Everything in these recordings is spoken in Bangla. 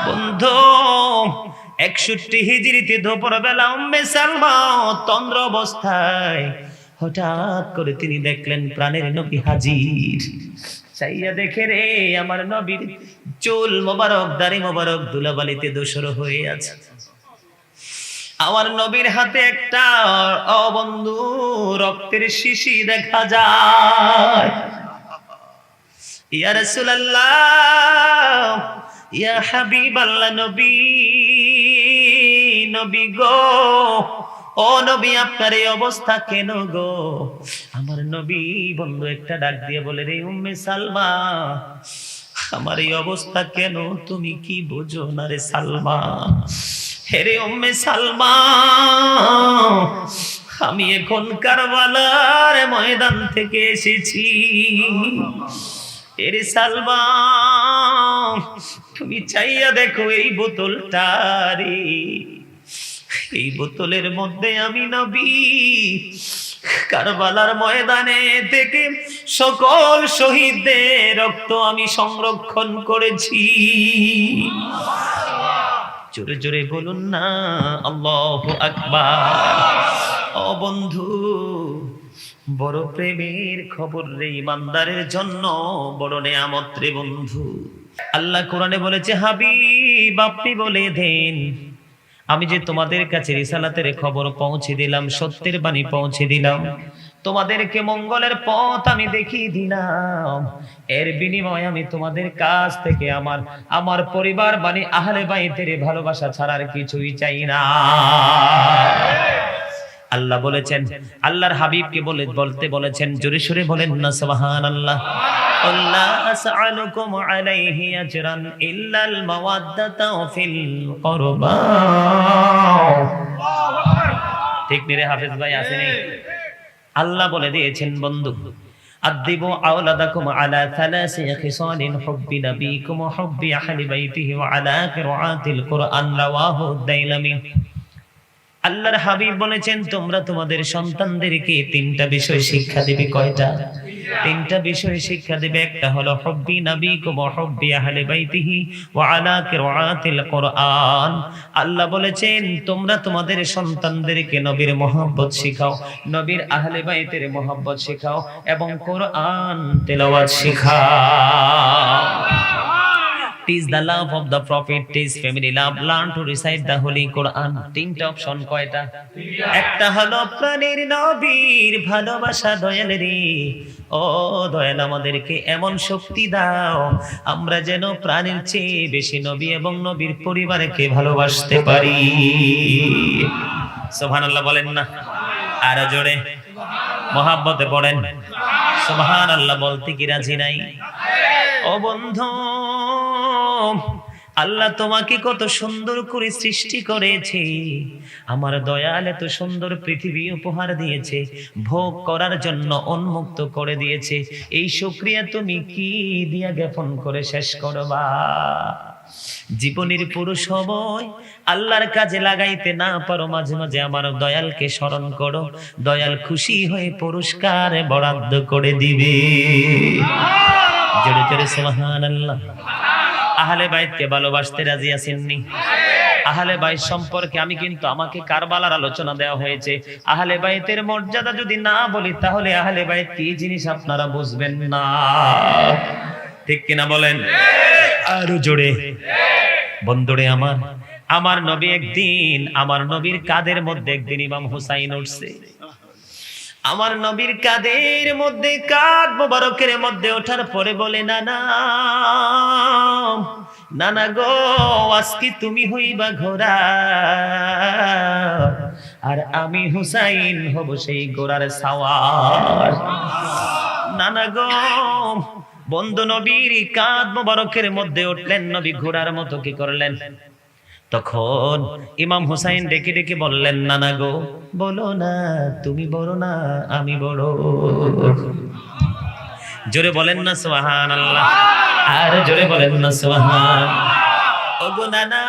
বন্ধু 61 হিজরিতে দুপুর বেলা উম্মে সালমা তন্দ্র অবস্থায় হঠাৎ করে তিনি দেখলেন প্রাণের নবী হাজির। চাইয়া দেখে রে আমার নবীর চুল মোবারক দাড়ি মোবারক ধুলাবালিতে ধূসর হয়ে আছে। আমার নবীর হাতে একটা বন্ধু রক্তের শিশি দেখা যায়। ইয়া রাসূলুল্লাহ, ইয়া হাবিবাল্লাহ, নবী নবী গো, ও নবী আপনার এই অবস্থা কেন গো? আমার নবী বন্ধু একটা ডাক দিয়ে বলে, রে উম্মে সালমা, আমার এই অবস্থা কেন তুমি কি বোঝো না রে সালমা? হেরে উম্মে সালমা, আমি এখন কারবালার ময়দান থেকে এসেছি। এরে সালমা, তুমি চাইয়া দেখো এই বোতলটা রে, এই বোতলের মধ্যে আমি নবী কারবালার ময়দানে থেকে সকল শহীদদের রক্ত আমি সংরক্ষণ করেছি। জোরে জোরে বলুন না আল্লাহু আকবার। ও বন্ধু, বড় প্রেমের খবর রে ইমানদারের জন্য, বড় নেয়ামত রে বন্ধু। আল্লাহ কোরআনে বলেছে, হাবিব আপনি বলে দেন, আমি যে তোমাদের কাছে রিসালাতের খবর পৌঁছে দিলাম, সত্যের বাণী পৌঁছে দিলাম, তোমাদেরকে মঙ্গলের পথ আমি দেখিয়ে দিলাম, এর বিনিময়ে আমি তোমাদের কাছ থেকে আমার পরিবার মানে আহলে বাইতের ভালোবাসা ছাড়া আর কিছুই চাই না। আল্লাহ বলেছেন, আল্লাহর হাবিবকে বলতে বলেছেন, জোরে সোরে বলেন না সুবহানাল্লাহ। আল্লাহ আসআলুকুম আলাইহি আজরান ইল্লাল মাওয়াদ্দাতা ফিল কুরবা। ঠিক নি রে হাফেজ ভাই, আসেনি? আল্লাহ বলে দিয়েছেন বন্ধু, আদিবু আওলাদাকুম আলা থালাসি খিসালিন হুব্বি নবীকুম ওয়া হুব্বি আহলি বাইতিহি ওয়া আলা কিরাআতিল কুরআন, রাওয়াহু দাইলামি। আল্লাহর হাবিব বলেছেন, তোমরা তোমাদের সন্তানদেরকে তিনটা বিষয় শিক্ষা দিবে। কয়টা? তিনটা বিষয় শিক্ষা দিবে। একটা হলো হুব্বি নবীকুম ওয়া হুব্বি আহলি বাইতিহি ওয়া আলা কিরাআতিল কুরআন। আল্লাহ বলেছেন, তোমরা তোমাদের সন্তানদেরকে নবীর মহব্বত শিখাও, নবীর আহলে বাইতের মহব্বত শিখাও এবং কোরআন তেলাওয়াত শিখাও। Teach the love of the prophet, teach family love, learn to recite the holy Quran. তিনটা অপশন। কয়টা? একটা হলো প্রাণের নবীর ভালোবাসা। দয়াল রে, ও দয়াল, আমাদেরকে এমন শক্তি দাও আমরা যেন প্রাণের চেয়ে বেশি নবী এবং নবীর পরিবারকে ভালোবাসতে পারি। সুবহানাল্লাহ বলেন না আর জোরে মহব্বতে পড়েন সুবহানাল্লাহ। বলতে কি রাজি নাই? ও বন্ধু, আল্লাহ তোমাকে কত সুন্দর করে সৃষ্টি করেছে, আমার দয়াল এত সুন্দর পৃথিবী উপহার দিয়েছে, ভোগ করার জন্য উন্মুক্ত করে দিয়েছে। এই শুকরিয়া তুমি কি দিয়া জ্ঞাপন করে শেষ করবা? জীবনের পুরো সময় আল্লাহর কাজে লাগাইতে না পারো, মাঝে মাঝে আমার দয়ালকে স্মরণ করো, দয়াল খুশি হয়ে পুরস্কার বরাদ্দ করে দিবে। জোরে জোরে সুবহানাল্লাহ। আহলে বাইতকে ভালোবাসতে রাজি আছেননি? আহলে বাইত সম্পর্কে আমাকে কারবালার আলোচনা দেওয়া হয়েছে। আহলে বাইতের মর্যাদা যদি না বলি তাহলে আহলে বাইত কি জিনিস আপনারা বুঝবেন না। ঠিক কিনা বলেন? আরো জোরে। বন্ধুরে আমার নবী একদিন, আমার নবীর কাঁধের মধ্যে একদিন ইমাম হুসাইন উঠছে। আমার নবীর কাঁধের মধ্যে, কাঁধ মোবারকের মধ্যে ওঠার পরে বলে, নানা নানা গো, আজকে তুমি হইবা ঘোড়া আর আমি হুসাইন হব সেই ঘোড়ার সাওয়ার। নানা গো, বন্ধু নবীর কাঁধ মোবারকের মধ্যে উঠলেন, নবী ঘোড়ার মতো কি করলেন? তখন ইমাম হুসাইন ডেকে ডেকে বললেন, নানা গো, বলো না তুমি বড় না আমি বড়। জোরে বলেন না সুবহানাল্লাহ। আর জোরে বলেন না সুবহান। ওগো নানা,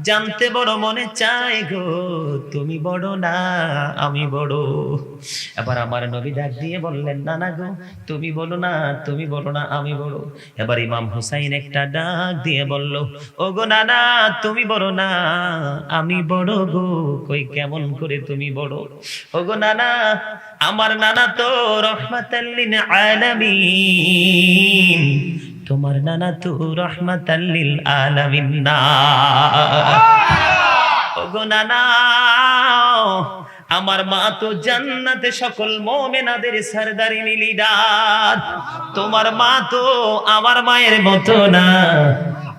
জানতে বড় মনে চায় গো, তুমি বড় না আমি বড়। এবার আমার নবী ডাক দিয়ে বললেন, নানা গো তুমি বলো না, তুমি বলো না আমি বড়। এবার ইমাম হুসাইন একটা ডাক দিয়ে বলল, ও গো নানা তুমি বড় না আমি বড় গো। কই কেমন করে তুমি বড়? ও গো নানা, আমার নানা তো রহমাতাল লিল আলামিন, তোমার নানা তো রহমাতাল লিল আলামিন না। ও গো নানা, আমার মা তো জান্নাতে সকল মুমিনাদের সরদারিনী লিডার, তোমার মা তো আমার মায়ের মতো না।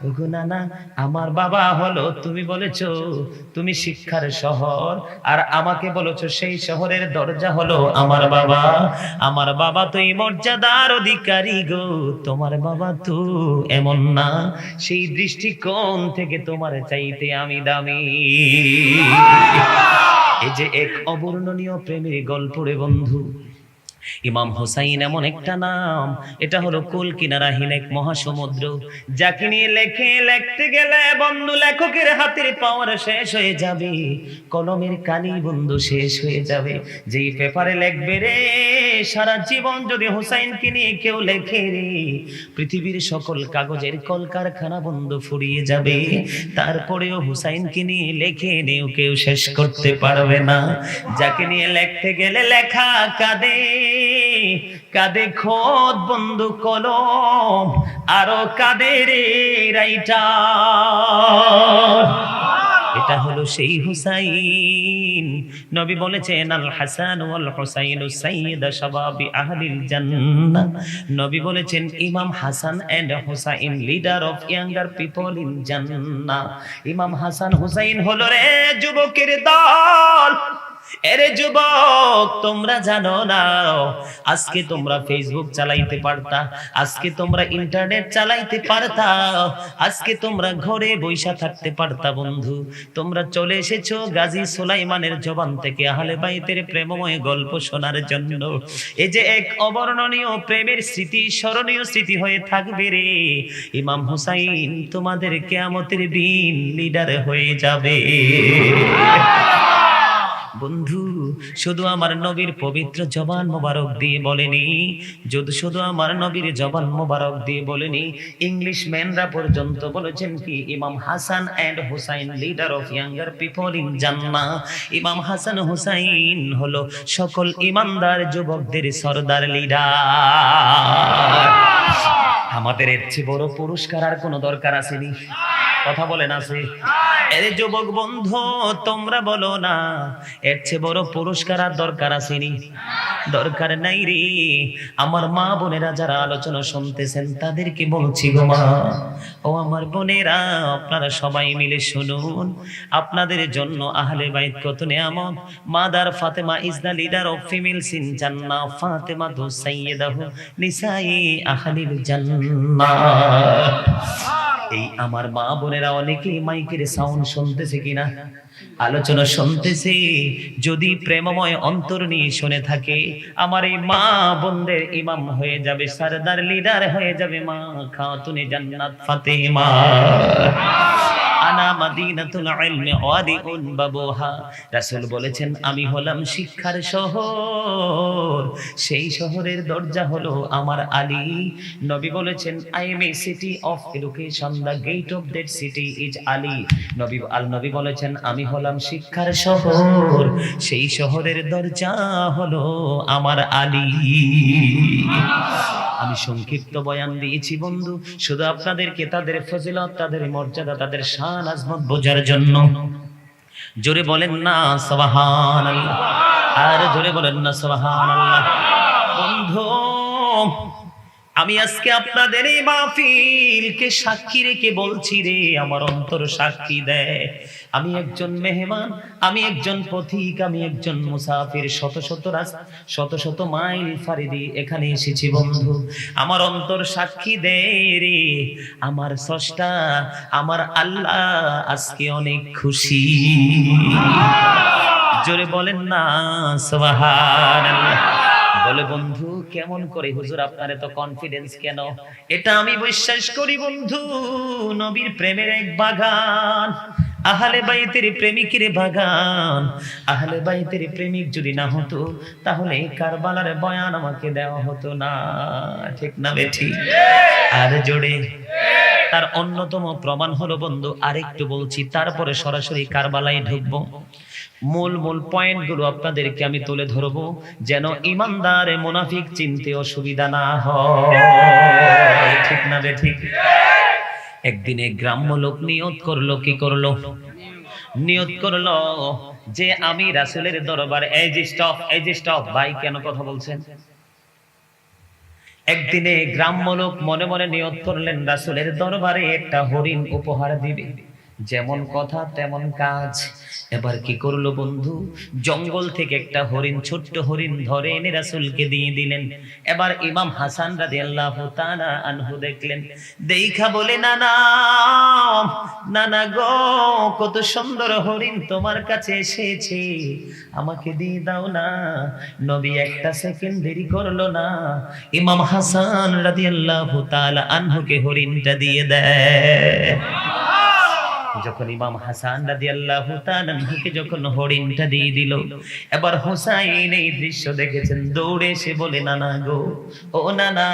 ওগো নানা, আমার বাবা হলো, তুমি বলেছো তুমি শিক্ষার শহর, আর আমাকে বলেছো সেই শহরের দরজা হলো আমার বাবা। আমার বাবা তো এই মর্যাদার অধিকারী গো, তোমার বাবা তো এমন না। সেই দৃষ্টিকোণ থেকে তোমার চাইতে আমি দামি। এই যে এক অবর্ণনীয় প্রেমের গল্প রে বন্ধু। ইমাম হুসাইন এমন একটা নাম, এটা হলো কুল কিনারাহীন এক মহাসমুদ্র, যাকে নিয়ে লিখতে গেলে বন্ধু লেখকের হাতের পাওয়ার শেষ হয়ে যাবে, কলমের কালি বন্ধু শেষ হয়ে যাবে। যেই পেপারে লিখবে রে সারা জীবন, যদি হুসাইনকে নিয়ে কেউ লেখে রে, পৃথিবীর সকল কাগজের কলকারখানা বন্ধু ফুরিয়ে যাবে, তারপরেও হুসাইনকে নিয়ে লেখে নিয়েও কেউ শেষ করতে পারবে না। যাকে নিয়ে লিখতে গেলে লেখা কাঁদে, কাঁদে খোদ বন্ধু কলম, আরো কাঁদে রে রাইটার। এটা হলো সেই হুসাইন। নবী বলেছেন, আল হাসান ওয়াল হুসাইন সাইয়্যিদা শাবাবি আহলিল জান্নাহ। নবী বলেছেন, ইমাম Hasan and Husain leader of younger people in জান্নাহ। ইমাম হাসান হুসাইন হলো রে যুবকের দল। এরে যুবক, তোমরা জানো না, আজকে তোমরা ফেসবুক চালাইতে পারতা, আজকে তোমরা ইন্টারনেট চালাইতে পারতা, আজকে তোমরা ঘরে বইসা থাকতে পারতা বন্ধু। তোমরা চলে এসেছো গাজী সুলাইমানের জবান থেকে আহলে বাইতের প্রেমময় গল্প শোনার জন্য। এই যে এক অবর্ণনীয় প্রেমের স্মৃতি, স্মরণীয় স্মৃতি হয়ে থাকবে রে। ইমাম হুসাইন তোমাদের কিয়ামতের দিন লিডার হয়ে যাবে বন্ধু। শুধু আমার নবীর পবিত্র জবান মোবারক দিয়ে বলেনি, যদি শুধু আমার নবীর জবান মোবারক দিয়ে বলেনি, ইংলিশ ম্যানরা পর্যন্ত বলেছেন কি, ইমাম Hasan and Husain leader of younger people in জান্নাহ। ইমাম হাসান হুসাইন হলো সকল ইমানদার যুবকদের সরদার লিডার। আমাদের এর চেয়ে বড় পুরস্কার আর কোনো দরকার আসেনি? কথা বলেন আছে? এর যুবক বন্ধু তোমরা বলো না, এর চেয়ে বড় পুরস্কার আর দরকার আসেনি? দরকার নাই রে। আমার মা বোনেরা যারা আলোচনা শুনতেছেন তাদেরকে বলছি গো মা ও আমার বোনেরা, আপনারা সবাই মিলে শুনুন, আপনাদের জন্য আহলে বাইত কত নেয়ামত। Mother Fatema is the leader of females in জান্নাহ, ফাতেমা তু সাইয়্যিদাহু নিসাই আহলিল জান্নাহ। এই আমার মা বোনেরা অনেকেই মাইকের সাউন্ড শুনতেছে কিনা, আলোচনা শুনতেছে, যদি প্রেমময় অন্তর নিয়ে শুনে থাকে, আমার এই মা বোনদের ইমাম হয়ে যাবে, সরদার লিডার হয়ে যাবে মা খাতুনে জান্নাত ফাতেমা। আনা মাদিনাতুল ইলমি ওয়াদিউন বাবুহা। রাসূল বলেছেন, আমি হলাম শিক্ষার শহর, সেই শহরের দরজা হলো আমার আলী। নবী বলেছেন, I am a city of education, the gate of that city is Ali. নবী বলেছেন, আমি হলাম শিক্ষার শহর, সেই শহরের দরজা হলো আমার আলী। আমি সংক্ষিপ্ত বয়ান দিয়েছি বন্ধু, শুধু আপনাদেরকে তাদের ফজিলত, তাদের মর্যাদা, তাদের শান আজমত বোঝার জন্য। জোরে বলেন না সুবহানাল্লাহ, আর জোরে বলেন না সুবহানাল্লাহ। বন্ধু, আমি আজকে আপনাদের এই মাহফিলকে সাক্ষী রেখে বলছি রে, আমার অন্তর সাক্ষী দেয়, আমি একজন মেহমান, আমি একজন পথিক, আমি একজন মুসাফির, শত শত মাইল ফাড়ি দিয়ে এখানে এসেছি বন্ধু। আমার অন্তর সাক্ষী দেয় রে, আমার স্রষ্টা, আমার আল্লাহ আজকে অনেক খুশি। জোরে বলেন না সুবহানাল্লাহ। বলে বন্ধু কেমন করে হুজুর আপনার এত কনফিডেন্স কেন? এটা আমি বিশ্বাস করি বন্ধু, নবীর প্রেমের এক বাগান, আহলে বাইতের প্রেমিকের বাগান। আহলে বাইতের প্রেমিক যদি না হতো তাহলে কারবালার বয়ান আমাকে দেওয়া হতো না, ঠিক না বেঠি? আর জোরে। তার অন্যতম প্রমাণ হলো বন্ধু, আরেকটু বলছি তারপরে সরাসরি কারবালায় ঢুকবো। মূল পয়েন্টগুলো আপনাদেরকে আমি তুলে ধরবো, যেন ইমানদার মুনাফিক চিনতে অসুবিধা না হয়, ঠিক না বেঠিক? একদিনে গ্রাম্য লোক নিয়ত করলো, কি করলো? নিয়ত করলো যে আমি রাসূলের দরবারে, এই যে স্টপ ভাই, কেন কথা বলছেন? একদিনে গ্রাম্য লোক মনে মনে নিয়ত করলেন রাসূলের দরবারে একটা হরিণ উপহার দিবে। যেমন কথা তেমন কাজ। এবার কি করলো বন্ধু, জঙ্গল থেকে একটা হরিণ, ছোট্ট হরিণ ধরে এনে রাসূলকে দিয়ে দিলেন। এবার ইমাম হাসান রাদিয়াল্লাহু তাআলা আনহু দেখলেন, দেখা বলে নানা, নানা গো, কত সুন্দর হরিণ তোমার কাছে এসেছে, আমাকে দিয়ে দাও না। নবী একটা সেকেন্ড দেরি করলো না, ইমাম হাসান রাদিয়াল্লাহু তাআলা আনহুকে হরিণটা দিয়ে দেয়। যখন ইমাম হাসান রাদিয়াল্লাহু তাআলা আনহুকে যখন হরিণটা দিয়ে দিল, এবার হুসাইন এই দৃশ্য দেখেছেন, দৌড়ে এসে বলে, নানা গো, ও নানা,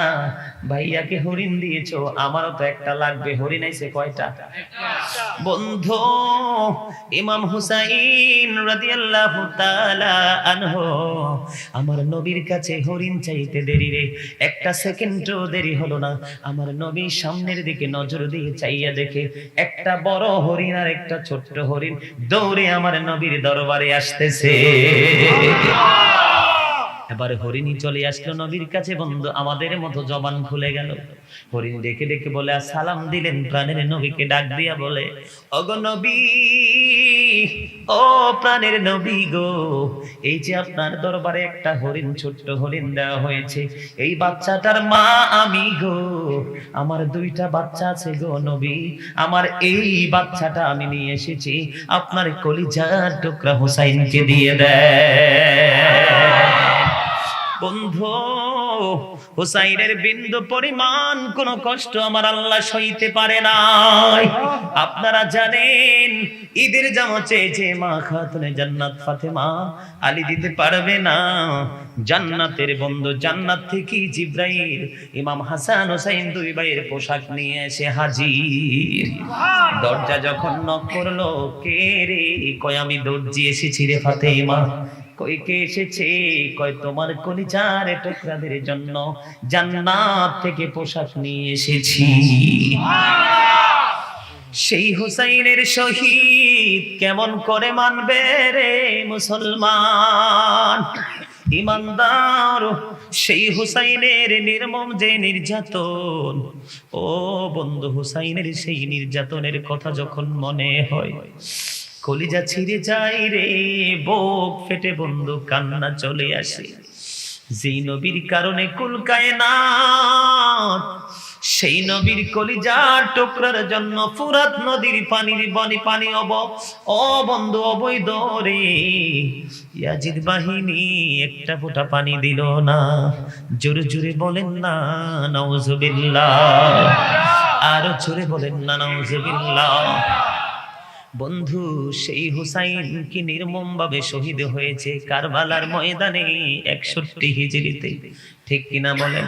ভাইয়াকে হরিণ দিয়েছো, আমারও তো একটা লাগবে। হরিণ আইছে কয়টা? বন্ধু, ইমাম হুসাইন রাদিয়াল্লাহু তাআলা আনহু আমার নবীর কাছে হরিণ চাইতে দেরি রে, একটা সেকেন্ডও দেরি হলো না। আমার নবী সামনের দিকে নজর দিয়ে চাইয়া দেখে একটা বড় হরিণ আর একটা ছোট্ট হরিণ দৌড়ে আমার নবীর দরবারে আসতেছে। এবারে হরিণী চলে আসলো নবীর কাছে। বন্ধু, আমাদের মতো জবান খুলে গেল। হরিণ ডেকে ডেকে বলে, সালাম দিলেন প্রাণের নবীকে, ডাক দিয়া বলে, ওগো নবী, ও প্রাণের নবী গো, এই যে আপনার দরবারে একটা হরিণ, ছোট্ট হরিণ দেওয়া হয়েছে, এই বাচ্চাটার মা আমি গো, আমার দুইটা বাচ্চা আছে গো নবী, আমার এই বাচ্চাটা আমি নিয়ে এসেছি, আপনার কলিজার টুকরা হুসাইনকে দিয়ে দেয়। বন্ধু, হুসাইনের বিন্দু পরিমাণ কোন কষ্ট আমার আল্লাহ সইতে পারে নাই। আপনারা জানেন, ঈদের জামা চেয়েছে মা খাতুনে জান্নাত ফাতেমা, আলী দিতে পারবে না। জান্নাতের বন্ধু, জান্নাত থেকে জিবরাইল ইমাম হাসান হুসাইন দুই ভাইয়ের পোশাক নিয়ে এসে হাজির। দরজা যখন নক করলো, কে রে? কয় আমি দর্জি এসেছি রে ফাতেমা। কই কে এসেছে? কয় তোমার কলিজার টুকরাদের জন্য জান্নাত থেকে পোশাক নিয়ে এসেছি। সেই হুসাইনের শহীদ কেমন করে মানবে রে মুসলমান ইমানদার? সেই হুসাইনের নির্মম যে নির্যাতন, ও বন্ধু, হুসাইনের সেই নির্যাতনের কথা যখন মনে হয়, কলিজা ছিঁড়ে যায় রে, বুক ফেটে বন্ধু কান্না চলে আসে। যেই নবীর কারণে কুল কায়নাত, সেই নবীর কলিজার টুকরার জন্য ফুরাত নদীর পানির বনি পানি ও বন্ধু অবৈধ রে। ইয়াজিদ বাহিনী একটা ফোঁটা পানি দিল না। জোরে জোরে বলেন না নাউজুবিল্লাহ, আরো জোরে বলেন না নাউজুবিল্লাহ। বন্ধু, সেই হুসাইন কি নির্মম ভাবে শহীদ হয়েছে কারবালার ময়দানে 61 হিজরিতে, ঠিক কিনা বলেন?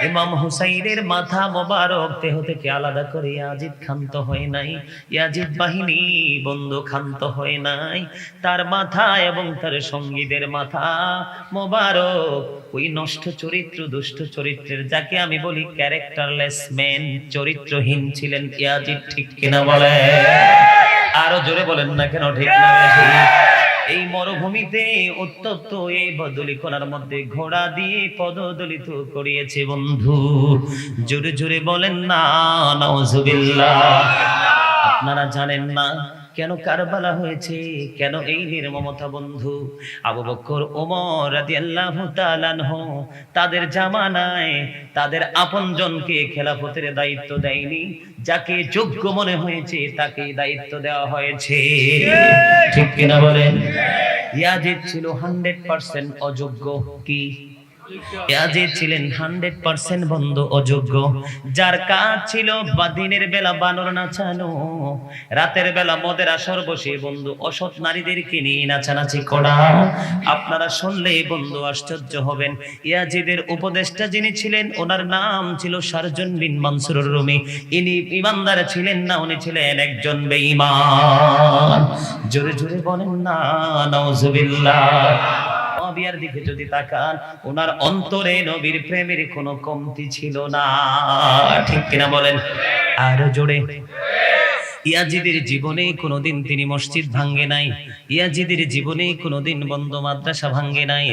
ইমাম হুসাইনের মাথা মোবারক দেহ থেকে আলাদা করে ইয়াজিদ ক্ষান্ত হয় নাই, ইয়াজিদ বাহিনী বন্ধু ক্ষান্ত হয় নাই। তার মাথা এবং তার সঙ্গীদের মাথা মোবারক ওই নষ্ট চরিত্র, দুষ্ট চরিত্রের, যাকে আমি বলি ক্যারেক্টারলেস ম্যান, চরিত্রহীন ছিলেন ইয়াজিদ, ঠিক কিনা বলে? আরো জোরে বলেন না কেন, ঠিক না? এই মরুভূমিতে উত্তপ্ত এই বদলিখোলার মধ্যে ঘোড়া দিয়ে পদদলিত করিয়েছে বন্ধু। জোরে জোরে বলেন না নাউজুবিল্লাহ। আপনারা জানেন না কেন কারবালা হয়েছে, কেন এই নির্মমতা বন্ধু? আবু বকর, ওমর রাদিয়াল্লাহু তাআলা আনহু তাদের জামানায় তাদের আপনজনকে খেলাফতের দায়িত্ব দেয়নি, যাকে যোগ্য মনে হয়েছে তাকে দায়িত্ব দেওয়া হয়েছে, ঠিক কিনা বলেন? ইয়াজিদ ছিল 100% অযোগ্য। কি ইয়াজিদ ছিলেন 100% বন্ধু অযোগ্য, যার কাজ ছিল দিনের বেলা বানর নাচানো, রাতের বেলা মদের আসর বসে বন্ধু অসৎ নারীদেরকে নিয়ে নাচানাচি করা। আপনারা শুনলে বন্ধু আশ্চর্য হবেন, ইয়াজিদের উপদেষ্টা যিনি ছিলেন ওনার নাম ছিল শারজুন বিন মানসুরুর রুমি। ইনি ইমানদার ছিলেন না, উনি ছিলেন একজন বেঈমান। জোরে জোরে বলেন না নাউজুবিল্লাহ। নবীর দিকে যদি তাকান, ওনার অন্তরে নবীর প্রেমের কোনো কমতি ছিল না, ঠিক কিনা বলেন? আরো জোরে। ইয়াজিদের জীবনে কোনোদিন তিনি মসজিদ ভাঙ্গে নাই, ইয়াজিদের জীবনে কোনোদিন বন্ধ মাদ্রাসা ভাঙ্গে নাই,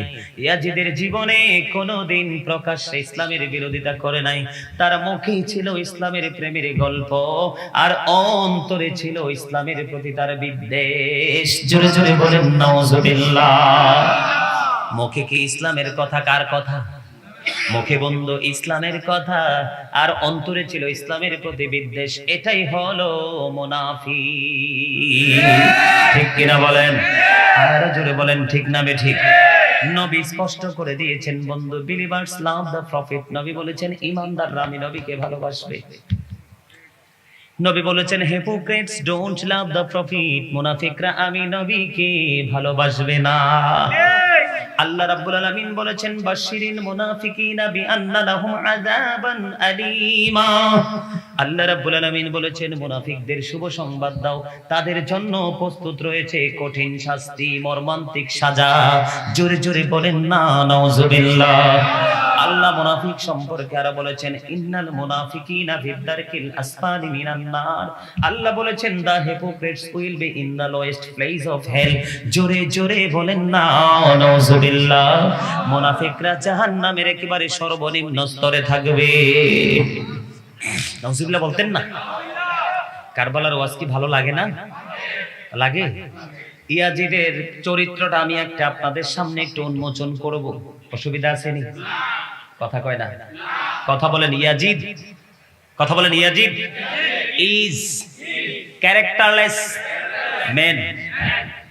ইয়াজিদের জীবনে কোনোদিন প্রকাশ্যে ইসলামের বিরোধিতা করে নাই। তার মুখেই ছিল ইসলামের প্রেমের গল্প, আর অন্তরে ছিল ইসলামের প্রতি তার বিদ্বেষ। জোরে জোরে বলেন নাউজুবিল্লাহ। মুখে কি ইসলামের কথা, কার কথা? মুখে বন্ধু ইসলামের কথা, আর অন্তরে ছিল ইসলামের প্রতি বিদ্বেষ। এটাই হলো মুনাফিক, ঠিক কিনা বলেন? আর জোরে বলেন ঠিক না বেঠিক? নবী স্পষ্ট করে দিয়েছেন বন্ধু, বিলিভার্স লাভ দ্য প্রফিট। নবী বলেছেন ইমানদাররা আমি নবীকে ভালোবাসবে। নবী বলেছেন hypocrites don't love the profit, মুনাফিকরা আমি নবীকে ভালোবাসবে না। আল্লাহ রাব্বুল আলামিন বলেছেন বাশশিরিল মুনাফিকিনা বিআন্না লাহুম আযাবান আলীমা। আল্লাহ রাব্বুল আলামিন বলেছেন মুনাফিকদের শুভ সংবাদ দাও, তাদের জন্য প্রস্তুত রয়েছে কঠিন শাস্তি, মর্মান্তিক সাজা। জোরে জোরে বলেন না নাউজুবিল্লাহ। আল্লাহ মুনাফিক সম্পর্কে আরো বলেছেন ইন্নাল মুনাফিকিনা ফিদ-দারকিল আসফালি মিনান নার। আল্লাহ বলেছেন the hypocrites will be in the lowest place of hell. জোরে জোরে বলেন না নাউজুবিল্লাহ। মুনাফিকরা জাহান্নামের একেবারে সর্বনিম্ন স্তরে থাকবে। নাউজুবিল্লাহ বলতেন না? কারবালার ওয়াজ কি ভালো লাগে না? লাগে। ইয়াজিদের চরিত্রটা আমি একটা আপনাদের সামনে একটু উন্মোচন করব, অসুবিধা আছে নি? কথা কয় না, কথা বলেন। ইয়াজিদ, কথা বলেন। Yazid is characterless man.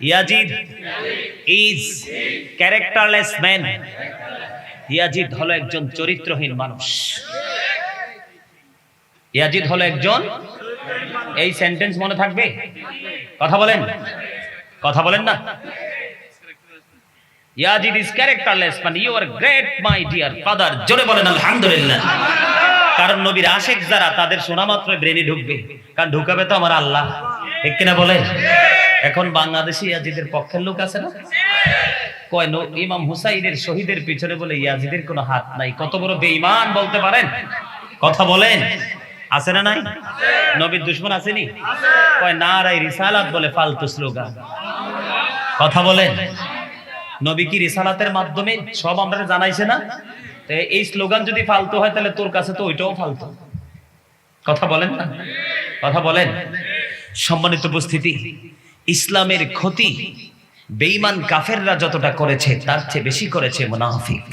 Yazid is characterless man. Yazid হলো একজন চরিত্রহীন মানুষ। ইয়াজিদ হলো একজন, এই সেন্টেন্স মনে থাকবে? কথা বলেন, কথা বলেন না? Yazid is characterless, but you are great my dear father. জোরে বলেন আলহামদুলিল্লাহ। কারণ নবীর আশিক যারা, তাদের শোনা মাত্র ব্রেনে ঢুকবে, কারণ ঢুকাবে তো আমার আল্লাহ, ঠিক কিনা বলেন? এখন বাংলাদেশে ইয়াজিদের পক্ষের লোক আছে না? কয় ইমাম হুসাইনের শহীদের পিছনে বলে ইয়াজিদের কোনো হাত নাই। কত বড় বেঈমান বলতে পারেন? কথা বলেন। আছে না নাই? নবীর দুশমন আসেনি? কয় নারায়ে রিসালাত বলে ফালতু স্লোগান। কথা বলেন। নবী কি রিসালাতের মাধ্যমে সব আমরা জানাইছে না? এই স্লোগান যদি ফালতু হয় তাহলে তোর কাছে তো ওইটাও ফালতু। কথা বলেন না? কথা বলেন। সম্মানিত উপস্থিতি, ইসলামের ক্ষতি বেঈমান কাফেররা যতটা করেছে তার চেয়ে বেশি করেছে মুনাফিক।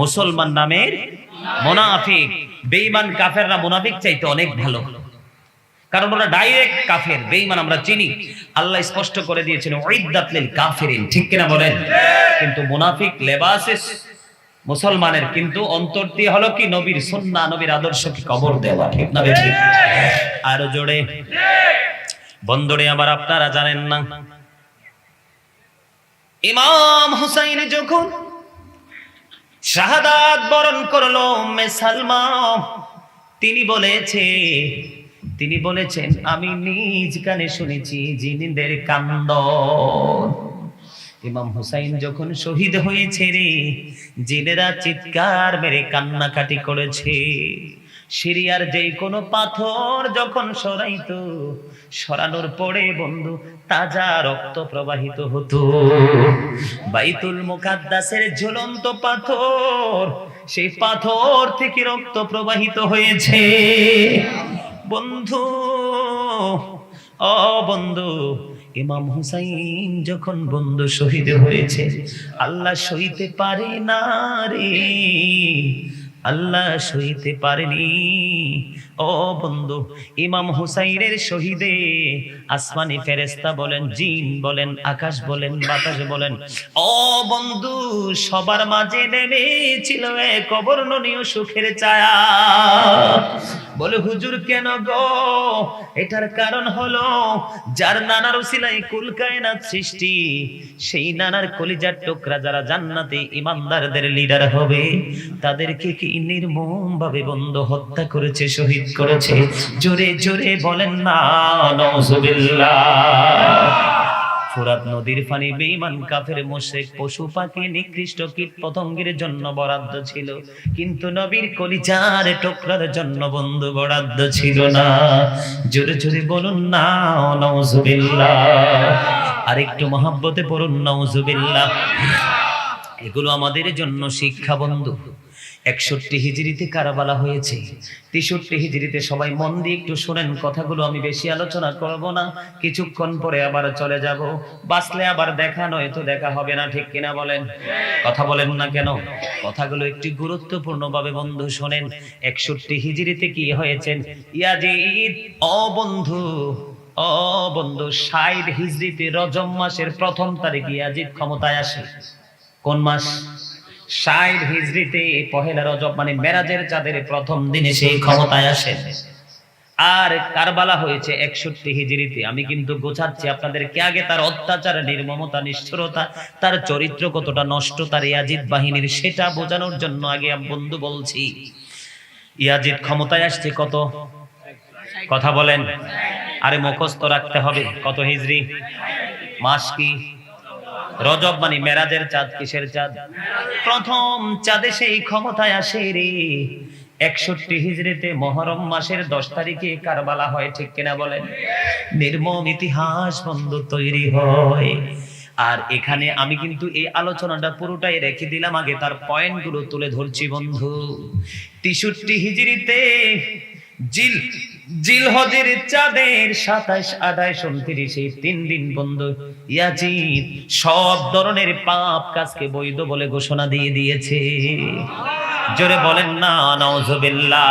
মুসলমান নামের মুনাফিক, বেঈমান কাফেররা মুনাফিক চাইতে অনেক ভালো, কারণ ওরা ডাইরেক্ট কাফের, বেঈমান আমরা চিনি। আল্লাহ স্পষ্ট করে দিয়েছেন উইদ্দাত লিল কাফিরিন, ঠিক কিনা বলেন? কিন্তু মুনাফিক লেবাসে মুসলমানের, কিন্তু অন্তর দিয়ে হলো কি নবীর সুন্নাহ, নবীর আদর্শকে কবর দেওয়া, ঠিক না ঠিক? আরো জোরে বন্ধুরে আমার, আপনারা জানেন না ইমাম হুসাইন যখন শাহাদাত বরণ করলো উম্মে সালমা, তিনি বলেছেন আমি নিজ কানে শুনেছি জিনদের কান্দন। ইমাম হুসাইন যখন শহীদ হয়েছে রে, জিনেরা চিৎকার মেরে কান্নাকাটি করেছে। সিরিয়ার যে কোনো পাথর যখন সরানোর পরে বন্ধু তাজা রক্ত প্রবাহিত হতো। বাইতুল মুকাদ্দাসের ঝুলন্ত পাথর, সেই পাথর থেকে রক্ত প্রবাহিত হয়েছে। বন্ধু, ও বন্ধু, ইমাম হুসাইন যখন বন্ধু শহীদ হয়েছে, আল্লাহ সইতে পারে না রে, আল্লাহ সইতে পারেনি। ও বন্ধু, ইমাম হুসাইনের শহীদে আসমানি ফেরেশতা বলেন, জিন বলেন, আকাশ বলেন, বাতাস বলেন, ও বন্ধু, সবার মাঝে নেমেছিল এক অবর্ণনীয় সুখের ছায়া। বলে হুজুর কেন গো? এটার কারণ হলো যার নানার উসিলায় কুল কায়নাত সৃষ্টি, সেই নানার কলিজার টুকরা যারা জান্নাতে ইমানদারদের লিডার হবে, তাদেরকে কি নির্মম ভাবে বন্ধ হত্যা করেছে, শহীদ করেছে। জোরে জোরে বলেন না নাউজুবিল্লাহ। ফোরাত নদীর পানি বেঈমান কাফের মুশরিক পশু পাখি নিকৃষ্ট কীট পতঙ্গের জন্য বরাদ্দ ছিল, কিন্তু নবীর কলিজার টুকরার জন্য বন্ধু বরাদ্দ ছিল না। জোরে জোরে বলুন না নাউজুবিল্লাহ। আর একটু মহব্বতে পড়ুন নাউজুবিল্লাহ। এগুলো আমাদের জন্য শিক্ষা বন্ধু। 61 হিজরিতে কারবালা হয়েছে, 63 হিজরিতে সবাই মন দিয়ে একটু শুনেন কথাগুলো, আমি বেশি আলোচনা করব না, কিছুক্ষণ পরে আবার চলে যাব। বাঁচলে আবার দেখা, নয় তো দেখা হবে না, ঠিক কিনা বলেন? কথা বলেন না কেন? কথাগুলো একটু গুরুত্বপূর্ণ ভাবে বন্ধু শোনেন। 61 হিজরিতে কি হয়েছে? ইয়াজিদ, ও বন্ধু, ও বন্ধু, 60 হিজরিতে রজব মাসের 1ম তারিখে ইয়াজিদ ক্ষমতায় আসে। কোন মাস? 60 হিজরিতে পহেলা রজব, মানে মেরাজের চাঁদের 1ম দিনে সেই ক্ষমতায় আসে। আর কারবালা হয়েছে 61 হিজরিতে। আমি কিন্তু গোছাচ্ছি আপনাদেরকে আগে তার অত্যাচার, নির্মমতা, নিষ্ঠুরতা, তার চরিত্র কতটা নষ্ট তার ইয়াজিদ বাহিনীর, সেটা বোঝানোর জন্য আগে বন্ধু বলছি। ইয়াজিদ ক্ষমতায় আসছে কত? কথা বলেন। আরে মুখস্থ রাখতে হবে। কত হিজরি? মাস কি? রজব, মানে মেরাজের চাঁদ। কিসের চাঁদ? 1ম চাঁদে সেই ক্ষমতায় আসে রে। 61 হিজরিতে মহরম মাসের 10 তারিখে কারবালা হয়, ঠিক কিনা বলেন? নির্মম ইতিহাস বন্ধু তৈরি হয়। আর এখানে আমি কিন্তু এই আলোচনাটা পুরোটাই রেখে দিলাম, আগে তার পয়েন্টগুলো তুলে ধরছি বন্ধু। 63 হিজরিতে জিলহজের চাঁদের 27, 28, 29 এই 3 দিন বন্ধু ইয়াজিদ সব ধরনের পাপ কাজকে বৈধ বলে ঘোষণা দিয়ে দিয়েছে। জোরে বলেন না নাউজুবিল্লাহ।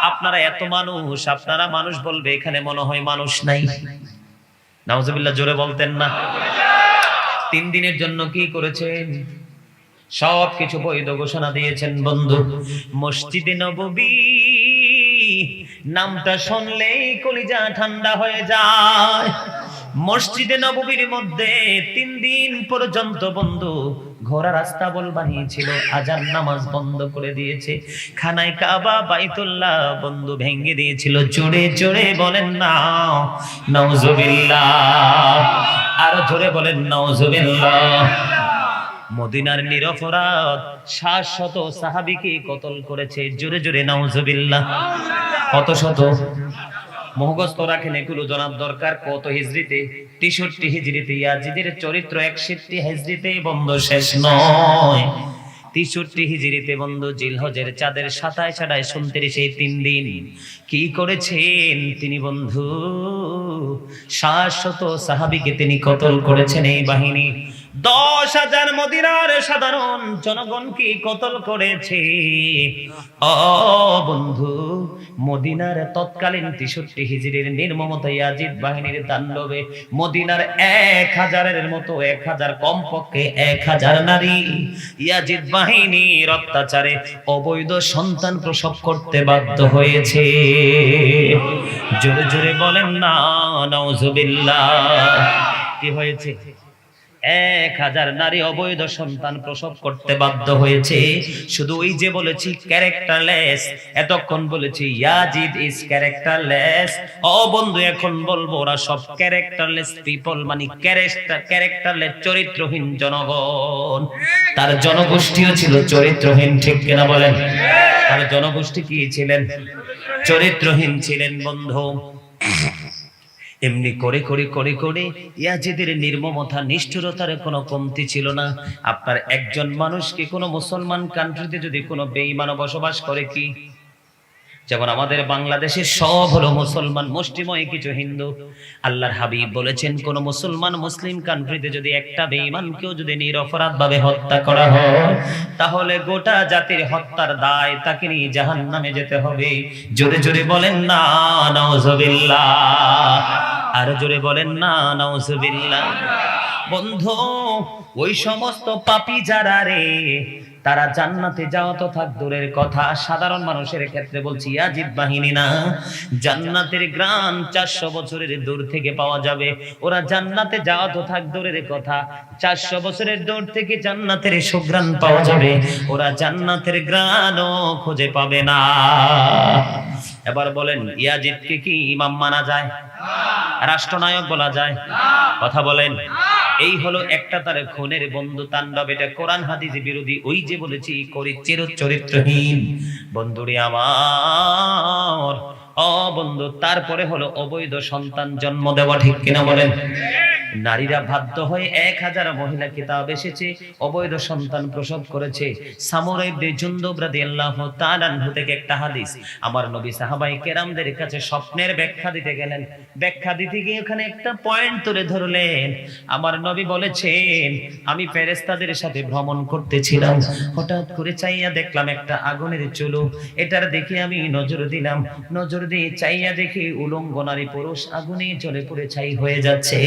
আপনারা এত মানুষ, আপনারা মানুষ বলবে, এখানে মনে হয় মানুষ নাই। নাউজুবিল্লাহ জোরে বলতেন না? 3 দিনের জন্য কি করেছেন? সব কিছু বৈধ ঘোষণা দিয়েছেন বন্ধু। মসজিদে নববী নামটা শুনলেই কলিজা ঠান্ডা হয়ে যায়। মসজিদে নববীর মধ্যে 3 দিন পর্যন্ত বন্ধু ঘোড়া রাস্তা বল বানিয়েছিল, আজান নামাজ বন্ধ করে দিয়েছে, খানায় কাবা বাইতুল্লাহ বন্ধু ভেঙে দিয়েছিল। জোরে জোরে বলেন না নাউজুবিল্লাহ। আর জোরে বলেন নাউজুবিল্লাহ। মদিনার নিরপরাধ 700 সাহাবীকে কতল করেছে। জোরে জোরে নাউজুবিল্লাহ। কত শত? মুখস্থ রাখেন, এগুলো জানার দরকার। কত হিজরিতে? 63 হিজরিতে। ইয়াজিদের চরিত্র 61 হিজরিতে বন্ধু শেষ নয়। 63 হিজরিতে বন্ধু জিলহজের চাঁদের 27, 28, 29 এই 3 দিন কি করেছেন তিনি বন্ধু? 700 সাহাবীকে তিনি কতল করেছেন। এই বাহিনী 10,000 মদিনার সাধারণ জনগণকে কতল করেছে। ও বন্ধু, মদিনার তৎকালীন 63 হিজরির নির্মমতা ইয়াজিদ বাহিনীর তাণ্ডবে মদিনার 1000-এর মতো 1000, কমপক্ষে 1000 নারী ইয়াজিদ বাহিনীর অত্যাচারে অবৈধ সন্তান প্রসব করতে বাধ্য হয়েছে। জোরে জোরে বলেন না নাউজুবিল্লাহ। কি হয়েছে? 1000 নারী অবৈধ সন্তান প্রসব করতে বাধ্য হয়েছে। শুধু ওই যে বলেছি ক্যারেক্টারলেস, এতক্ষণ বলেছি ইয়াজিদ ইজ ক্যারেক্টারলেস। ও বন্ধু, এখন বলবো ওরা সব ক্যারেক্টারলেস পিপল, মানে ক্যারেক্টারলেস, চরিত্রহীন জনগণ। তার জনগোষ্ঠীও ছিল চরিত্রহীন, ঠিক কিনা বলেন? তার জনগোষ্ঠী কি ছিলেন? চরিত্রহীন ছিলেন বন্ধু। এমনি করে করে করে করে ইয়াজিদের নির্মমতা, নিষ্ঠুরতার কোনো কমতি ছিল না। আপনার একজন মানুষকে কোনো মুসলমান কান্ট্রিতে যদি কোনো বেঈমান বসবাস করে, কি যেমন আমাদের বাংলাদেশের সব হলো মুসলমান, মুষ্টিময় কিছু হিন্দু। আল্লাহর হাবিব বলেছেন, কোন মুসলমান মুসলিম কান্ট্রিতে যদি একটা বেঈমানকেও যদি নিরপরাধ ভাবে হত্যা করা হয়, তাহলে গোটা জাতির হত্যার দায় তাকে নিয়ে জাহান্নামে যেতে হবে। জোরে জোরে বলেন না নাউজুবিল্লাহ, আর জোরে বলেন না নাউজুবিল্লাহ। বন্ধু, ওই সমস্ত পাপী যারা রে, তারা জান্নাতে যাওয়া তো থাক দূরের কথা, সাধারণ মানুষের ক্ষেত্রে বলছি, ইয়াজিদ বাহিনী না, জান্নাতের গ্রাম 400 বছরের দূর থেকে পাওয়া যাবে। ওরা জান্নাতে যাওয়া তো থাক দূরের কথা, 400 বছরের দূর থেকে জান্নাতের সুঘ্রাণ পাওয়া যাবে, ওরা জান্নাতের গ্রাণও খুঁজে পাবে না। এবার বলেন, ইয়াজিদকে কি ইমাম মানা যায়? রাষ্ট্রনায়ক বলা যায়? কথা বলেন। এই হলো একটা তার খুনের বন্ধু তাণ্ডব, এটা কোরআন হাদিস বিরোধী। ওই যে বলেছি চরিত্রহীন। বন্ধুরে আমার, বন্ধু, তারপরে হলো অবৈধ সন্তান জন্ম দেওয়া, ঠিক কিনা বলেন? নারীরা বাধ্য হয়ে 1000 মহিলা কিতাব এসেছে, অবৈধ সন্তান প্রসব করেছে। সামুরা ইবনে জুনদুব রাদিয়াল্লাহু তাআলা আনহু থেকে একটা হাদিস, আমার নবী সাহাবায়ে কেরামদের কাছে স্বপ্নের ব্যাখ্যা দিতে গেলেন। ব্যাখ্যা দিতে গিয়ে ওখানে একটা পয়েন্ট তুলে ধরলেন। আমার নবী বলেছেন, আমি ফেরেশতাদের সাথে ভ্রমণ করতেছিলাম, হঠাৎ করে চাইয়া দেখলাম একটা আগুনের চুলো। এটার দেখে আমি নজর দিলাম, নজর দিয়ে চাইয়া দেখি উলঙ্গ নারী পুরুষ আগুনে জ্বলে পুড়ে ছাই হয়ে যাচ্ছে।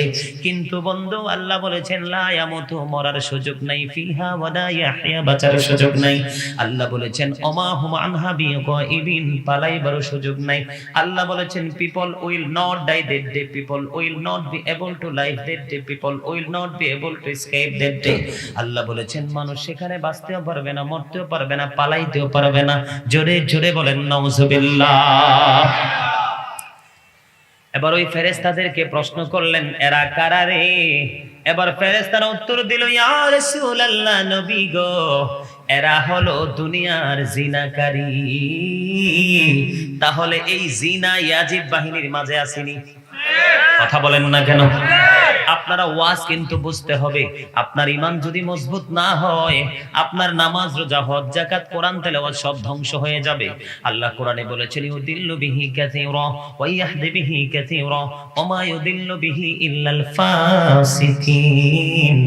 কিন্তু বন্ধু, আল্লাহ বলেছেন লা ইয়ামুতু, মরার সুযোগ নাই, ফিহা ওয়ালা ইয়াহইয়া, বাঁচার সুযোগ নাই। আল্লাহ বলেছেন ওমা হুম আনহা বিগাইবিন, পালাইবার সুযোগ নাই। আল্লাহ বলেছেন people will not die that day, people will not be able to live that day, people will not be able to escape that day. Allah বলেছেন মানুষ সেখানে বাঁচতেও পারবে না, মরতেও পারবে না, পালাইতেও পারবে না। জোরে জোরে বলেন নাউজুবিল্লাহ। এবার ওই ফেরেশতাদেরকে প্রশ্ন করলেন, এরা কারা রে? এবার ফেরেশতারা উত্তর দিল, ইয়া রাসূলুল্লাহ, নবী গো, এরা হলো দুনিয়ার জিনাকারী। তাহলে এই জিনা ইয়াজিদ বাহিনীর মাঝে আসেনি? কথা বলেন না কেন? আপনারা ওয়াজ কিন্তু বুঝতে হবে। আপনার ঈমান যদি মজবুত না হয়, আপনার নামাজ, রোজা, হজ, যাকাত, কোরআন তেলাওয়াত সব ধ্বংস হয়ে যাবে। আল্লাহ কোরআনে বলেছেন, ইউদিল্লু বিহি কাসীরা ওয়া ইয়াহদি বিহি কাসীরা ওয়া মা ইউদিল্লু বিহি ইল্লাল ফাসিকিন।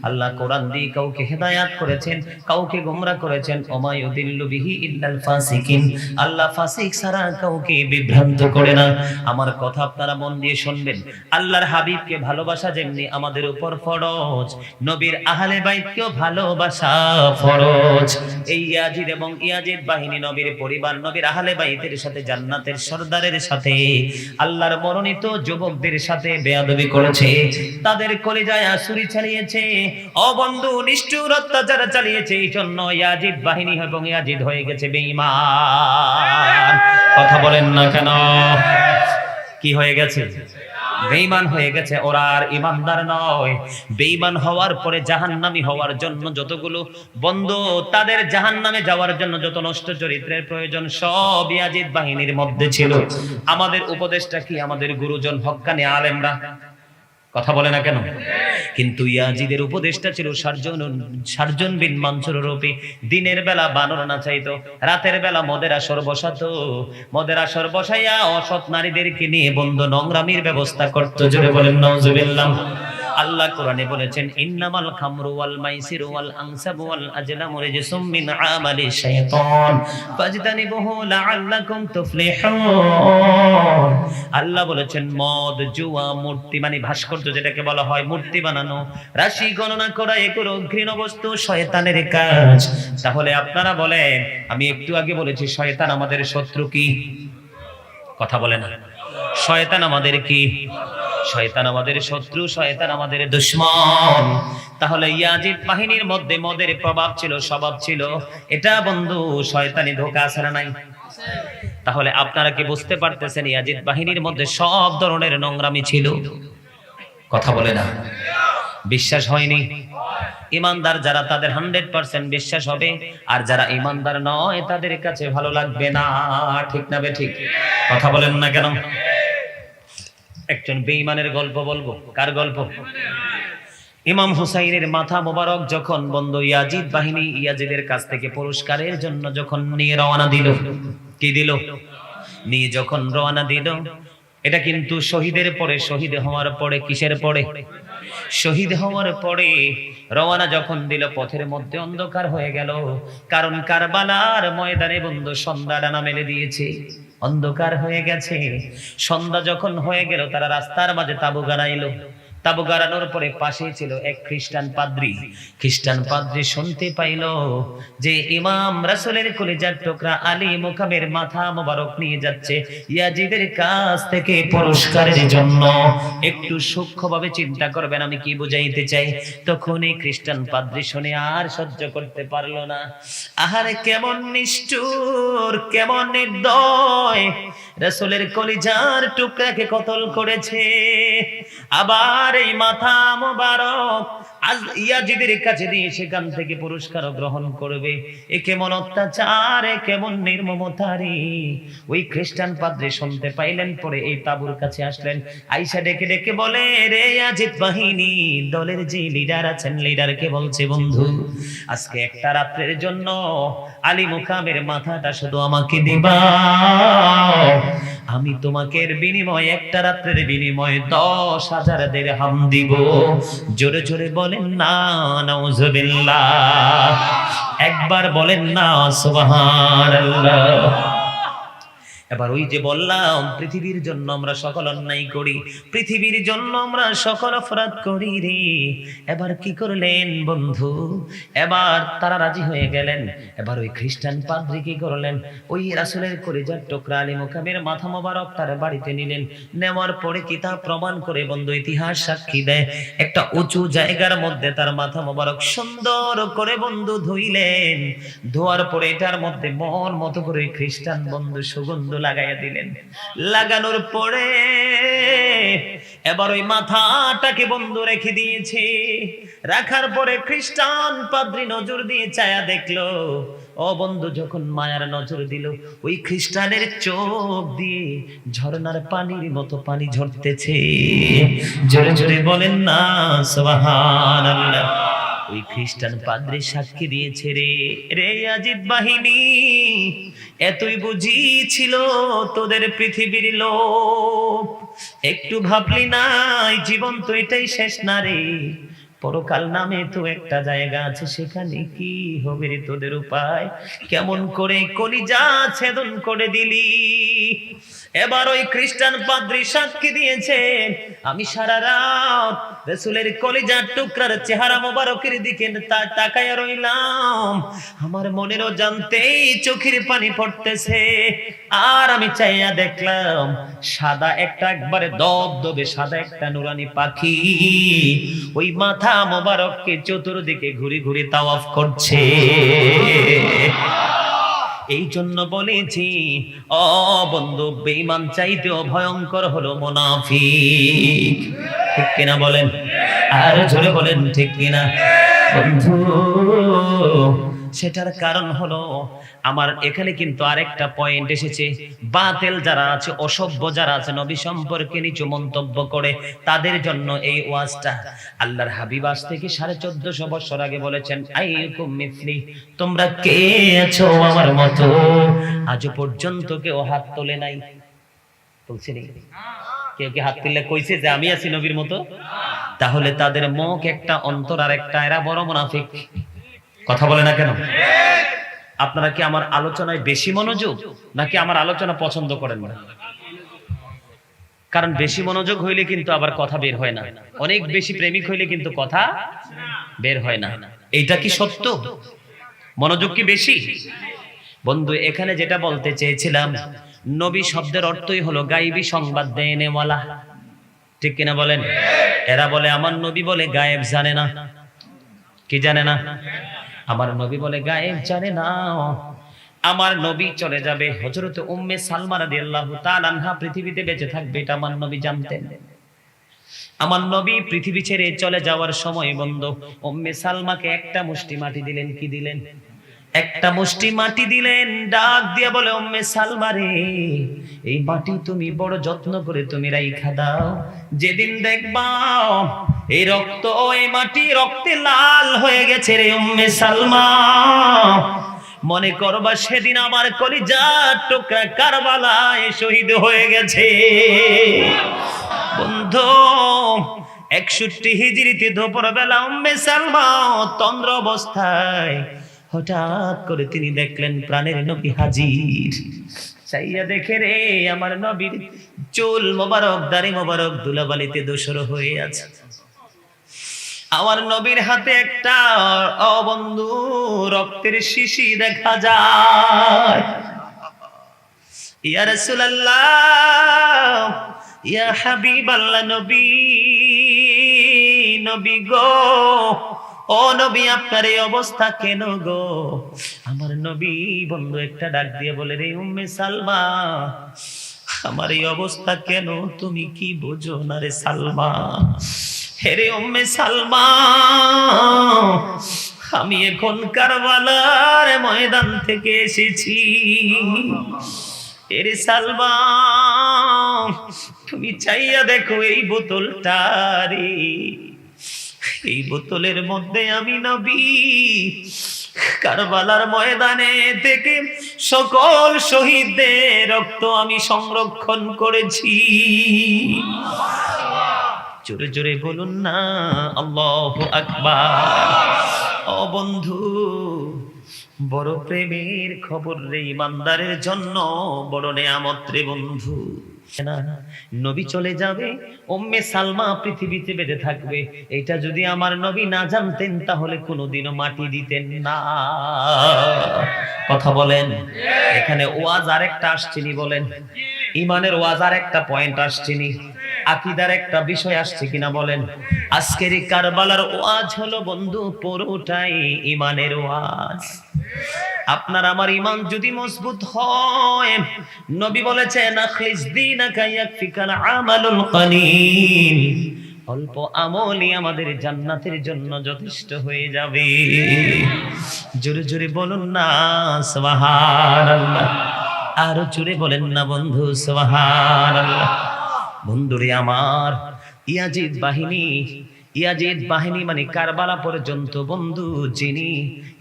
আল্লাহ কোরআন দিয়ে কাউকে হেদায়েত করেছেন, কাউকে গোমরাহ করেছেন। ওয়া মা ইউদিল্লু বিহি ইল্লাল ফাসিকিন, আল্লাহ ফাসিক ছাড়া কাউকে বিভ্রান্ত করে না। আমার কথা আপনারা মন দিয়ে শুনবেন। আল্লাহর হাবিবকে ভালোবাসা যেমনি আমাদের উপর ফরজ, নবীর আহলে বাইতকেও ভালোবাসা ফরজ। এই ইয়াজিদ এবং ইয়াজিদ বাহিনী নবীর পরিবার, নবীর আহলে বাইতের সাথে, জান্নাতের সরদারের সাথে, আল্লাহর মনোনীত যুবকদের সাথে বেয়াদবি করেছে, তাদের কলিজায় ছুরি চালিয়েছে। ও বন্ধু, নিষ্ঠুর অত্যাচার চালিয়েছে। এই জন্য ইয়াজিদ বাহিনী এবং ইয়াজিদ হয়ে গেছে বেঈমান। কথা বলেন না কেন? কি হয়ে গেছে? বেঈমান হয়ে গেছে। ওরা আর ইমানদার নয়। বেঈমান হওয়ার পরে জাহান্নামী হওয়ার জন্য যতগুলো বন্ধু, তাদের জাহান্নামে যাওয়ার জন্য যত নষ্ট চরিত্রের প্রয়োজন, সব ইয়াজিদ বাহিনীর মধ্যে ছিল। আমাদের উপদেশটা কি? আমাদের গুরুজন হক্কানি আলেমরা। কথা বলে না কেন? কিন্তু ইয়াজিদের উপদেশটা ছিল সার্জন বিন মানসুর রূপে। দিনের বেলা বানর নাচাইতো, রাতের বেলা মদের আসর বসাতো। মদের আসর বসাইয়া অসৎ নারীদেরকে নিয়ে বন্ধু নোংরামির ব্যবস্থা করতো। জোরে বলেন নাউজুবিল্লাহ। আল্লাহ কোরআনে বলেছেন, ইন্নামাল খামরু ওয়াল মাইসিরু ওয়াল আনসাবু ওয়াল আজলামু রিজসুম মিন আমালি শাইতান ফাজতানিবুহু লাআল্লাকুম তুফলিহুন। আল্লাহ বলেছেন, মদ, জুয়া, মূর্তি মানে ভাস্কর্য যেটাকে বলা হয়, মূর্তি বানানো, রাশি গণনা করা, এগুলো ঘৃণ্য বস্তু, শয়তানের কাজ। তাহলে আপনারা বলেন, আমি একটু আগে বলেছি শয়তান আমাদের শত্রু কি? কথা বলে না? শয়তান আমাদের কি? শয়তান আমাদের শত্রু, শয়তান আমাদের দুশমন। তাহলে ইয়াজিদ বাহিনীর মধ্যে মদের প্রভাব ছিল, স্বভাব ছিল। এটা বন্ধু শয়তানি ধোঁকা আছে না নাই? তাহলে আপনারা কি বুঝতে পারতেছেন, ইয়াজিদ বাহিনীর মধ্যে সব ধরনের নোংরামি ছিল? কথা বলে না? বিশ্বাস হয়নি? ইমানদার যারা, তাদের 100% বিশ্বাস হবে, আর যারা ইমানদার নয় তাদের কাছে ভালো লাগবে না। ঠিক না বে ঠিক? কথা বলেন না কেন? একজন বেঈমানের গল্প বলবো। কার গল্প? ইমাম হুসাইনের মাথা মোবারক যখন বন্ধু ইয়াজিদ বাহিনী ইয়াজিদের কাছ থেকে পুরস্কারের জন্য যখন নিয়ে রওনা দিল, কি দিল? নিয়ে যখন রওনা দিল, এটা কিন্তু শহীদের পরে, শহীদ হওয়ার পরে, কিসের পরে? শহীদ হওয়ার পরে রওনা যখন দিল, পথের মধ্যে অন্ধকার হয়ে গেল। কারণ কারবালার ময়দানে বন্ধু সন্ধ্যা ডানা মেলে দিয়েছে, অন্ধকার হয়ে গেছে। সন্ধ্যা যখন হয়ে গেল, তারা রাস্তার মাঝে তাবু গাড়াইলো। তাবু গাড়ানোর পরে পাশেই ছিল এক খ্রিস্টান পাদ্রী। খ্রিস্টান পাদ্রী শুনতে পাইল যে ইমাম রাসূলের কলিজার টুকরা আলী মুকামের মাথা মোবারক নিয়ে যাচ্ছে ইয়াজিদের কাছ থেকে পুরস্কারের জন্য। একটু সূক্ষ্মভাবে চিন্তা করবেন আমি কি বুঝাইতে চাই। তখন এই খ্রিস্টান পাদ্রী শুনে আর সহ্য করতে পারলো না। আহারে কেমন নিষ্ঠুর, কেমন নির্দয়, রাসূলের কলিজার টুকরাকে কতল করেছে। আবার এই মাথা মোবারক আজ ইয়াজিদের কাছে দিয়ে সেখান থেকে পুরস্কার গ্রহণ করবে। এ কেমন অত্যাচার, এ কেমন নির্মমতা রে। ওই খ্রিস্টান পাদ্রী শুনতে পাইলেন, পরে এই তাবুর কাছে আসলেন। আয়েশা ডেকে ডেকে বলে, রে ইয়াজিদ বাহিনী দলের যে লিডার আছেন, লিডারকে বলছে, বন্ধু আজকে একটা রাত্রের জন্য আলী মুকামের মাথাটা শুধু আমাকে দিবা, আমি তোমাকে এর বিনিময়ে, একটা রাত্রের বিনিময়ে 10,000 দিরহাম দিব। জোরে জোরে বলেন না নাউজুবিল্লাহ, একবার বলেন না সুবহানাল্লাহ। এবার ওই যে বললাম, পৃথিবীর জন্য আমরা সকল অন্যায় করি, পৃথিবীর জন্য আমরা সকল অপরাধ করি রে। এবার কি করলেন বন্ধু, এবার তারা রাজি হয়ে গেলেন। এবার ওই খ্রিস্টান পাদ্রী কি করলেন, ওই রাসূলের কলিজার টুকরা আলী মুকামের মাথা মোবারক তার বাড়িতে নিলেন। নেওয়ার পরে কিতাব প্রমাণ করে বন্ধু, ইতিহাস সাক্ষী দেয়, একটা উঁচু জায়গার মধ্যে তার মাথা মোবারক সুন্দর করে বন্ধু ধুইলেন। ধোয়ার পরে এটার মধ্যে মন মতো করে খ্রিস্টান বন্ধু সুগন্ধ লাগাইয়া দিলেন। লাগানোর পরে এবার ওই মাথাটাকে বন্ধু রেখে দিয়েছে। রাখার পরে খ্রিস্টান পাদ্রী নজর দিয়ে চায়া দেখলো, ও বন্ধু যখন মায়ার নজর দিল, ওই খ্রিস্টানের চোখ দিয়ে ঝর্ণার পানির মতো পানি ঝরতেছে। জোরে জোরে বলেন না সুবহানাল্লাহ। ওই খ্রিস্টান পাদ্রী সাক্ষী দিয়েছে, রে রে ইয়াজিদ বাহিনী, এতই বুঝি ছিল তোদের পৃথিবীর লোভ, একটু ভাবলি না এই জীবন তো এটাই শেষ না রে, পরকাল নামে তো একটা জায়গা আছে, সেখানে কি হবে রে তোদের উপায়, কেমন করে কলিজা ছেদন করে দিলি। এবার ওই খ্রিস্টান পাদ্রী সাক্ষী দিয়েছে, আমি সারা রাত রাসূলের কলিজার টুকরার চেহারা মোবারকের দিকে তাকায়া রইলাম, আমার মনেরও জানতেই চোখের পানি পড়তেছে। আর আমি চাইয়া দেখলাম সাদা একটা, একবারে দবদবে সাদা একটা নুরানি পাখি ওই মাথা মোবারককে চতুর্দিকে ঘুরে ঘুরে তাওয়াফ করছে। এই জন্য বলেছি, ও বন্ধু, বেঈমান চাইতেও ভয়ঙ্কর হলো মুনাফিক। ঠিক কিনা বলেন? আর জোরে বলেন ঠিক কিনা বন্ধু। সেটার কারণ হলো, আমার এখানে কিন্তু আরেকটা পয়েন্ট এসেছে, বাতিল যারা আছে, অসভ্য যারা আছে, নবী সম্পর্কে নিচু মন্তব্য করে, তাদের জন্য এই ওয়াজটা। আল্লাহর হাবিব আজ থেকে 1450 বছর আগে বলেছেন, আইকুম মিসলি, তোমরা কে আছো আমার মতো। আজ পর্যন্ত কেউ হাত তোলে নাই, বলছে নি? কেউ কি হাত তুললে কইছে যে আমি আছি নবীর মতো? তাহলে তাদের মুখ একটা, অন্তর আর একটা, এরা বড় মুনাফিক। কথা বলে না কেন? আপনারা কি আমার আলোচনায় বেশি মনোযোগ, নাকি আমার আলোচনা পছন্দ করেন না? কারণ বেশি মনোযোগ হইলে কিন্তু আবার কথা বের হয় না, অনেক বেশি প্রেমিক হইলে কিন্তু কথা বের হয় না। এইটা কি সত্য? মনোযোগ কি বেশি? বন্ধু, এখানে যেটা বলতে চেয়েছিলাম, নবী শব্দের অর্থই হলো গায়েবী সংবাদ দেনেওয়ালা। ঠিক কিনা বলেন? এরা বলে আমার নবী বলে গায়েব জানে না। কি জানে না? আমার নবী বলে গায়েব জানে না। আমার নবী চলে যাবে, হযরত উম্মে সালমা রাদিয়াল্লাহু তাআলা আনহা পৃথিবীতে বেঁচে থাকবে, এটা আমার নবী জানতেন। আমার নবী পৃথিবী ছেড়ে চলে যাওয়ার সময় বন্ধু, উম্মে সালমাকে একটা মুষ্টি মাটি দিলেন। কি দিলেন? একটা মুষ্টি মাটি দিলেন। ডাক দিয়ে বলে, উম্মে সালমা রে, এই মাটি তুমি বড় যত্ন করে তুমি রাইখা দাও, যেদিন দেখবা এই রক্ত, এই মাটি রক্তে লাল হয়ে গেছে রে উম্মে সালমা, মনে করবা সেদিন আমার কলিজার টুকরা কারবালায় শহীদ হয়ে গেছে। বন্ধু 61 হিজরিতে দুপুর বেলা উম্মে সালমা তন্দ্র অবস্থায় হঠাৎ করে তিনি দেখলেন প্রাণের নবী হাজির। চাইয়া দেখে রে আমার নবীর চুল মোবারক, দাড়ি মোবারক ধুলাবালিতে ধূসর হয়ে আছে। আমার নবীর হাতে একটা বন্ধু রক্তের শিশি দেখা যায়। ইয়া রাসূলুল্লাহ, ইয়া হাবিবাল্লাহ, নবী নবী গো, ও নবী আপনার এই অবস্থা কেন গো? আমার নবী বন্ধু একটা ডাক দিয়ে বলে, রে উম্মে সালমা, আমার এই অবস্থা কেন তুমি কি বোঝো না রে সালমা? হেরে উম্মে সালমা, আমি এখন কারবালার ময়দান থেকে এসেছি। এরে সালমা, তুমি চাইয়া দেখো এই বোতলটা রে, এই বোতলের মধ্যে আমি নবী কারবালার ময়দানে থেকে সকল শহীদদের রক্ত আমি সংরক্ষণ করেছি। জোরে জোরে বলুন না আল্লাহু আকবার। ও বন্ধু, বড় প্রেমের খবর রে ইমানদারের জন্য, বড় নেয়ামত রে বন্ধু। নবী চলে যাবে, উম্মে সালমা পৃথিবীতে বেঁচে থাকবে, এটা যদি আমার নবী না জানতেন তাহলে কোনোদিনও মাটি দিতেন না। কথা বলেন। এখানে ওয়াজ আরেকটা আসছেনি, বলেন ইমানের ওয়াজ আরেকটা পয়েন্ট আসছেনি, আকীদার একটা বিষয় আসছে কিনা বলেন। আজকের এই কারবালার ওয়াজ হলো বন্ধু পুরোটাই ইমানের ওয়াজ। আপনার আমার ইমান যদি মজবুত হয়, নবী বলেছেন আখলিস দীনাকা ইয়াকফিকাল আমালুল কলিল, অল্প আমলই আমাদের জান্নাতের জন্য যথেষ্ট হয়ে যাবে। জোরে জোরে বলুন না সুবহানাল্লাহ। আরো জোরে বলেন না বন্ধু সুবহানাল্লাহ। বন্ধুরে আমার, ইয়াজিদ বাহিনী মানে কারবালা পর্যন্ত বন্ধু যিনি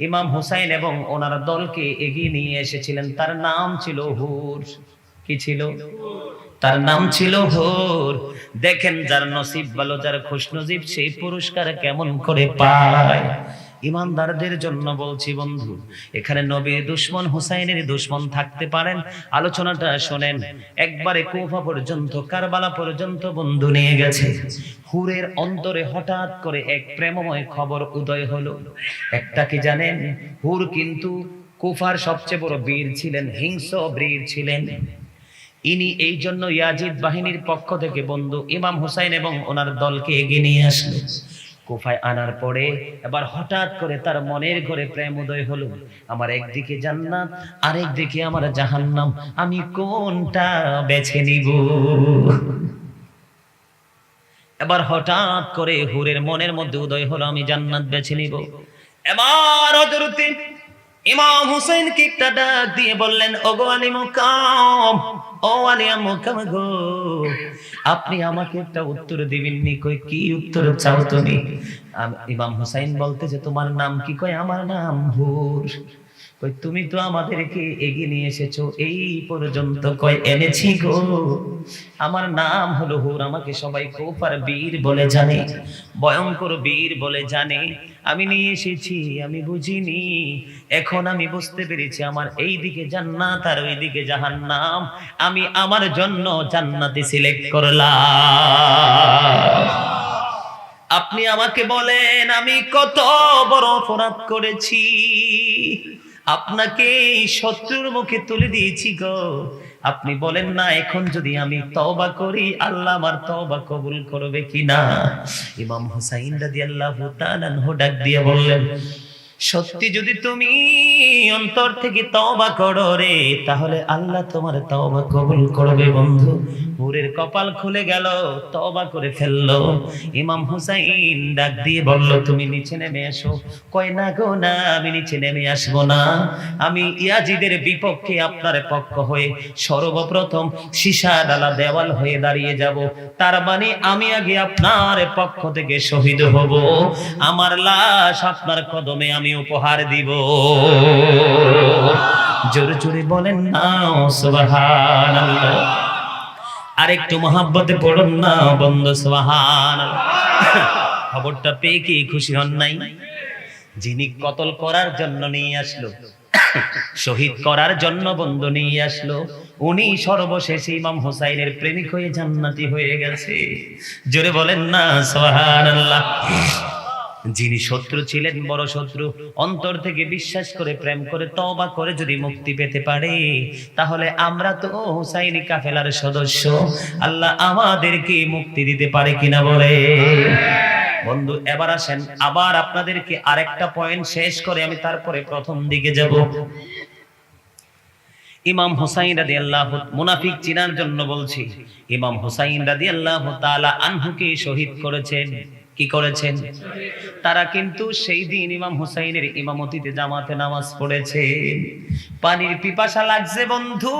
ইমাম হুসাইন এবং ওনার দলকে এগিয়ে নিয়ে এসেছিলেন, তার নাম ছিল হুর। কি ছিল? তার নাম ছিল হুর। দেখেন যার নসিব ভালো, যার খুশনসিব, সেই পুরস্কার কেমন করে পায়। ইমানদারদের জন্য বলছি বন্ধু, এখানে নবীর দুশমন হুসাইনের দুশমন থাকতে পারেন। আলোচনাটা শোনেন। একবারে কুফা পর্যন্ত, কারবালা পর্যন্ত বন্ধু নিয়ে গেছে। হুরের অন্তরে হঠাৎ করে এক প্রেমময় খবর উদয় হলো। একটা কি জানেন? হুর কিন্তু কুফার সবচেয়ে বড় বীর ছিলেন, হিংস্র বীর ছিলেন। ইনি এই জন্য ইয়াজিদ বাহিনীর পক্ষ থেকে বন্ধু ইমাম হুসাইন এবং ওনার দলকে এগিয়ে নিয়ে আসলো। কুফায় আনার পরে এবার হঠাৎ করে তার মনের ঘরে প্রেম উদয় হলো। আমার একদিকে জান্নাত, আরেকদিকে আমার জাহান্নাম, আমি কোনটা বেছে নিব? এবার হঠাৎ করে হুরের মনের মধ্যে উদয় হলো আমি জান্নাত বেছে নিব। এবার হযরতে ইমাম হুসাইন কি একটা ডাক দিয়ে বললেন, ওগো আলী মুকাম, ও আলী মুকাম গো, আপনি আমাকে একটা উত্তর দিবেন নি? কই কি উত্তর চাও তুমি? ইমাম হুসাইন বলতেছে, তোমার নাম কি? কই আমার নাম হুর। কই তুমি তো আমাদেরকে এগিয়ে নিয়ে এসেছো এই পর্যন্ত। কই এনেছি গো, আমার নাম হলো হুর, আমাকে সবাই কুফার বীর বলে জানে, ভয়ঙ্কর বীর বলে জানে। আমি নিয়ে এসেছি, আমি বুঝিনি, এখন আমি বুঝতে পেরেছি আমার এই দিকে জান্নাত আর ওই দিকে জাহান্নাম, আমি আমার জন্য জান্নাতে সিলেক্ট করলাম। আপনি আমাকে বলেন আমি কত বড় অপরাধ করেছি, আপনাকে শত্রুর মুখে তুলে দিয়েছি গো। আপনি বলেন না এখন যদি আমি তওবা করি আল্লাহ আমার তওবা কবুল করবে কিনা? ইমাম হুসাইন রাদিয়াল্লাহু তাআলা আনহু ডাক দিয়ে বললেন, সত্যি যদি তুমি অন্তর থেকে তওবা করো রে, তাহলে আল্লাহ তোমার তওবা কবুল করবে বন্ধু। হুরের কপাল খুলে গেল, তওবা করে ফেললো। ইমাম হুসাইন ডাক দিয়ে বলল, তুমি নিচে নেমে এসো। কয় না গো না, আমি নিচে নেমে আসবো না, আমি ইয়াজিদের বিপক্ষে আপনার পক্ষ হয়ে সর্বপ্রথম সীসা ডালা দেওয়াল হয়ে দাঁড়িয়ে যাব। তার মানে আমি আগে আপনার পক্ষ থেকে শহীদ হব, আমার লাশ আপনার কদমে আমি উপহার দিব। জোরে জোরে বলেন না সুবহানাল্লাহ। আরেকটু মহব্বতে পড়ুন না বন্ধু সুবহানাল্লাহ। খবরটা পেয়ে কি খুশি হন নাই? যিনি কতল করার জন্য নিয়ে আসলো, শহীদ করার জন্য বন্ধু নিয়ে আসলো, উনি সর্বশেষে ইমাম হুসাইনের প্রেমিক হয়ে জান্নাতি হয়ে গেছে। জোরে বলেন না সুবহানাল্লাহ। যিনি শত্রু ছিলেন, বড় শত্রু, অন্তর থেকে বিশ্বাস করে প্রেম করে তওবা করে যদি মুক্তি পেতে পারে, তাহলে আমরা তো হুসাইনি কাফেলার সদস্য। আল্লাহ আমাদেরকে মুক্তি দিতে পারে কিনা বলে। বন্ধু এবার আসেন, আবার আপনাদেরকে আরেকটা পয়েন্ট শেষ করে আমি তারপরে প্রথম দিকে যাব। ইমাম হুসাইন রাদিয়াল্লাহু, মুনাফিক চিনার জন্য বলছি, ইমাম হুসাইন রাদিয়াল্লাহু তাআলা আনহুকে শহীদ করেছেন। কি করেছেন? তারা কিন্তু সেই দিন ইমাম হুসাইনের ইমামতিতে জামাতে নামাজ পড়েছে। পানির পিপাসা লাগছে বন্ধু,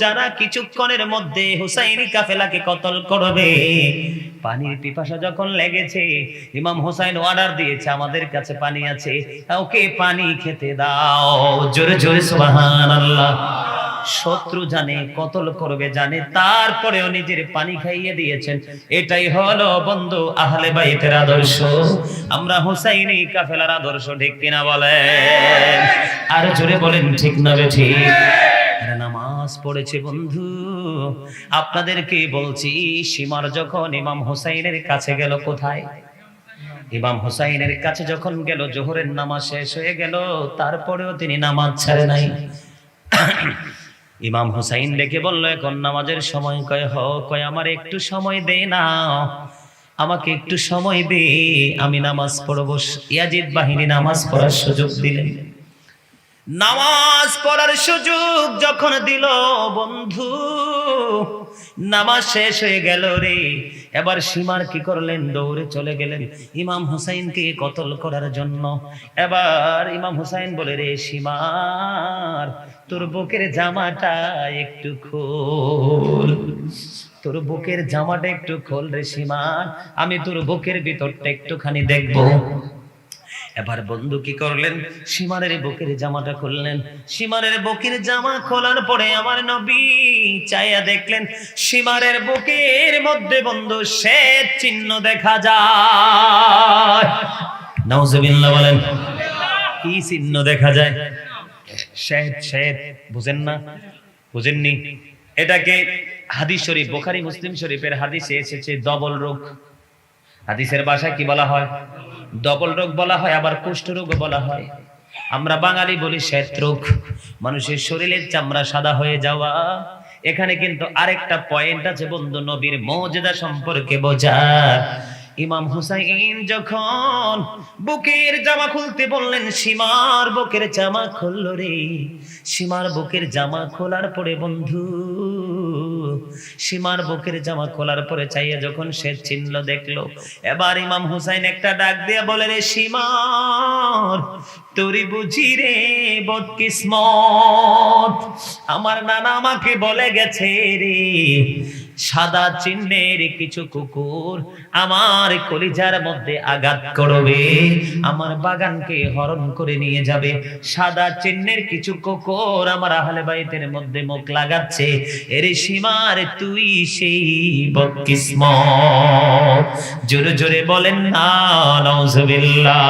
যারা কিছুক্ষণের মধ্যে হুসাইনি কাফেলাকে কতল করবে, পানির পিপাসা যখন লেগেছে, ইমাম হুসাইন অর্ডার দিয়েছে, আমাদের কাছে পানি আছে, ওকে পানি খেতে দাও। জোরে জোরে সুবহানাল্লাহ। শত্রু জানে কতল করবে জানে, তারপরেও নিজের পানি খাইয়ে দিয়েছেন। এটাই হলো বন্ধু আহলে বাইতের আদর্শ, আমরা হুসাইনি কাফেলার আদর্শ। ঠিক কিনা বলেন? আর জোরে বলেন ঠিক না বেঠিক? নামাজ পড়েছে বন্ধু। আপনাদেরকে বলছি, সীমার যখন ইমাম হুসাইনের কাছে গেল, কোথায়? ইমাম হুসাইনের কাছে যখন গেল, জোহরের নামাজ শেষ হয়ে গেল, তারপরেও তিনি নামাজ ছাড়ে নাই। ইমাম হুসাইন ডেকে বলল, এখন নামাজের সময়। কয় আমার একটু সময় দে না, আমাকে একটু সময় দে, আমি নামাজ পড়ব। ইয়াজিদ বাহিনী নামাজ পড়ার সুযোগ দিলেন। নামাজ পড়ার সুযোগ যখন দিল বন্ধু, নামাজ শেষ হয়ে গেল রে। এবার সীমার কি করলেন? দৌড়ে চলে গেলেন ইমাম হুসাইনকে কতল করার জন্য। এবার ইমাম হুসাইন বলে, রে সীমার, তোর বুকের জামাটা একটু খোল, তোর বুকের জামাটা একটু খোল রে সীমার, আমি তোর বুকের ভিতরটা একটুখানি দেখবো। এবার বন্ধু কি করলেন? সীমারের বুকের জামাটা খুললেন। সীমারের বুকের জামা খোলার পরে আমার নবী চাইয়া দেখলেন, সীমারের বুকের মধ্যে বন্ধু শ্বেত চিহ্ন দেখা যায়। নাউজুবিল্লাহ বলেন। কি চিহ্ন দেখা যায়? শ্বেত। শ্বেত বুঝেন না? বুঝেননি? এটাকে হাদিস শরীফ, বুখারী মুসলিম শরীফের হাদিসে এসেছে ডবল রোগ। হাদিসের ভাষায় কি বলা হয়? ডবল রোগ বলা হয়, আবার কুষ্ঠ রোগও বলা হয়। আমরা বাঙালি বলি শ্বেত রোগ, মানুষের শরীরের চামড়া সাদা হয়ে যাওয়া। এখানে কিন্তু আরেকটা পয়েন্ট আছে বন্ধু, নবীর মুজিজা সম্পর্কে বোঝার। ইমাম হুসাইন যখন বুকের জামা খুলতে বললেন, সীমার বুকের জামা খুলল রে। সীমার বুকের জামা খোলার পরে বন্ধু, সীমার বুকের জামা খোলার পরে চাইয়া যখন সে চিহ্ন দেখলো, এবার ইমাম হুসাইন একটা ডাক দিয়া বলে, রে সীমার, তোরি বুঝি রে বদকিসমত, আমার নানা আমাকে বলে গেছে রে, সাদা চিহ্নের কিছু কুকুর আমার কলিজার মধ্যে আঘাত করবে, আমার বাগানকে হরণ করে নিয়ে যাবে। সাদা চিহ্নের কিছু কুকুর আমার আহলে বাইতের মধ্যে মুখ লাগাচ্ছে। এরে সীমার, তুই সেই বদকিসমত। জোরে জোরে বলেন না নাউজুবিল্লাহ।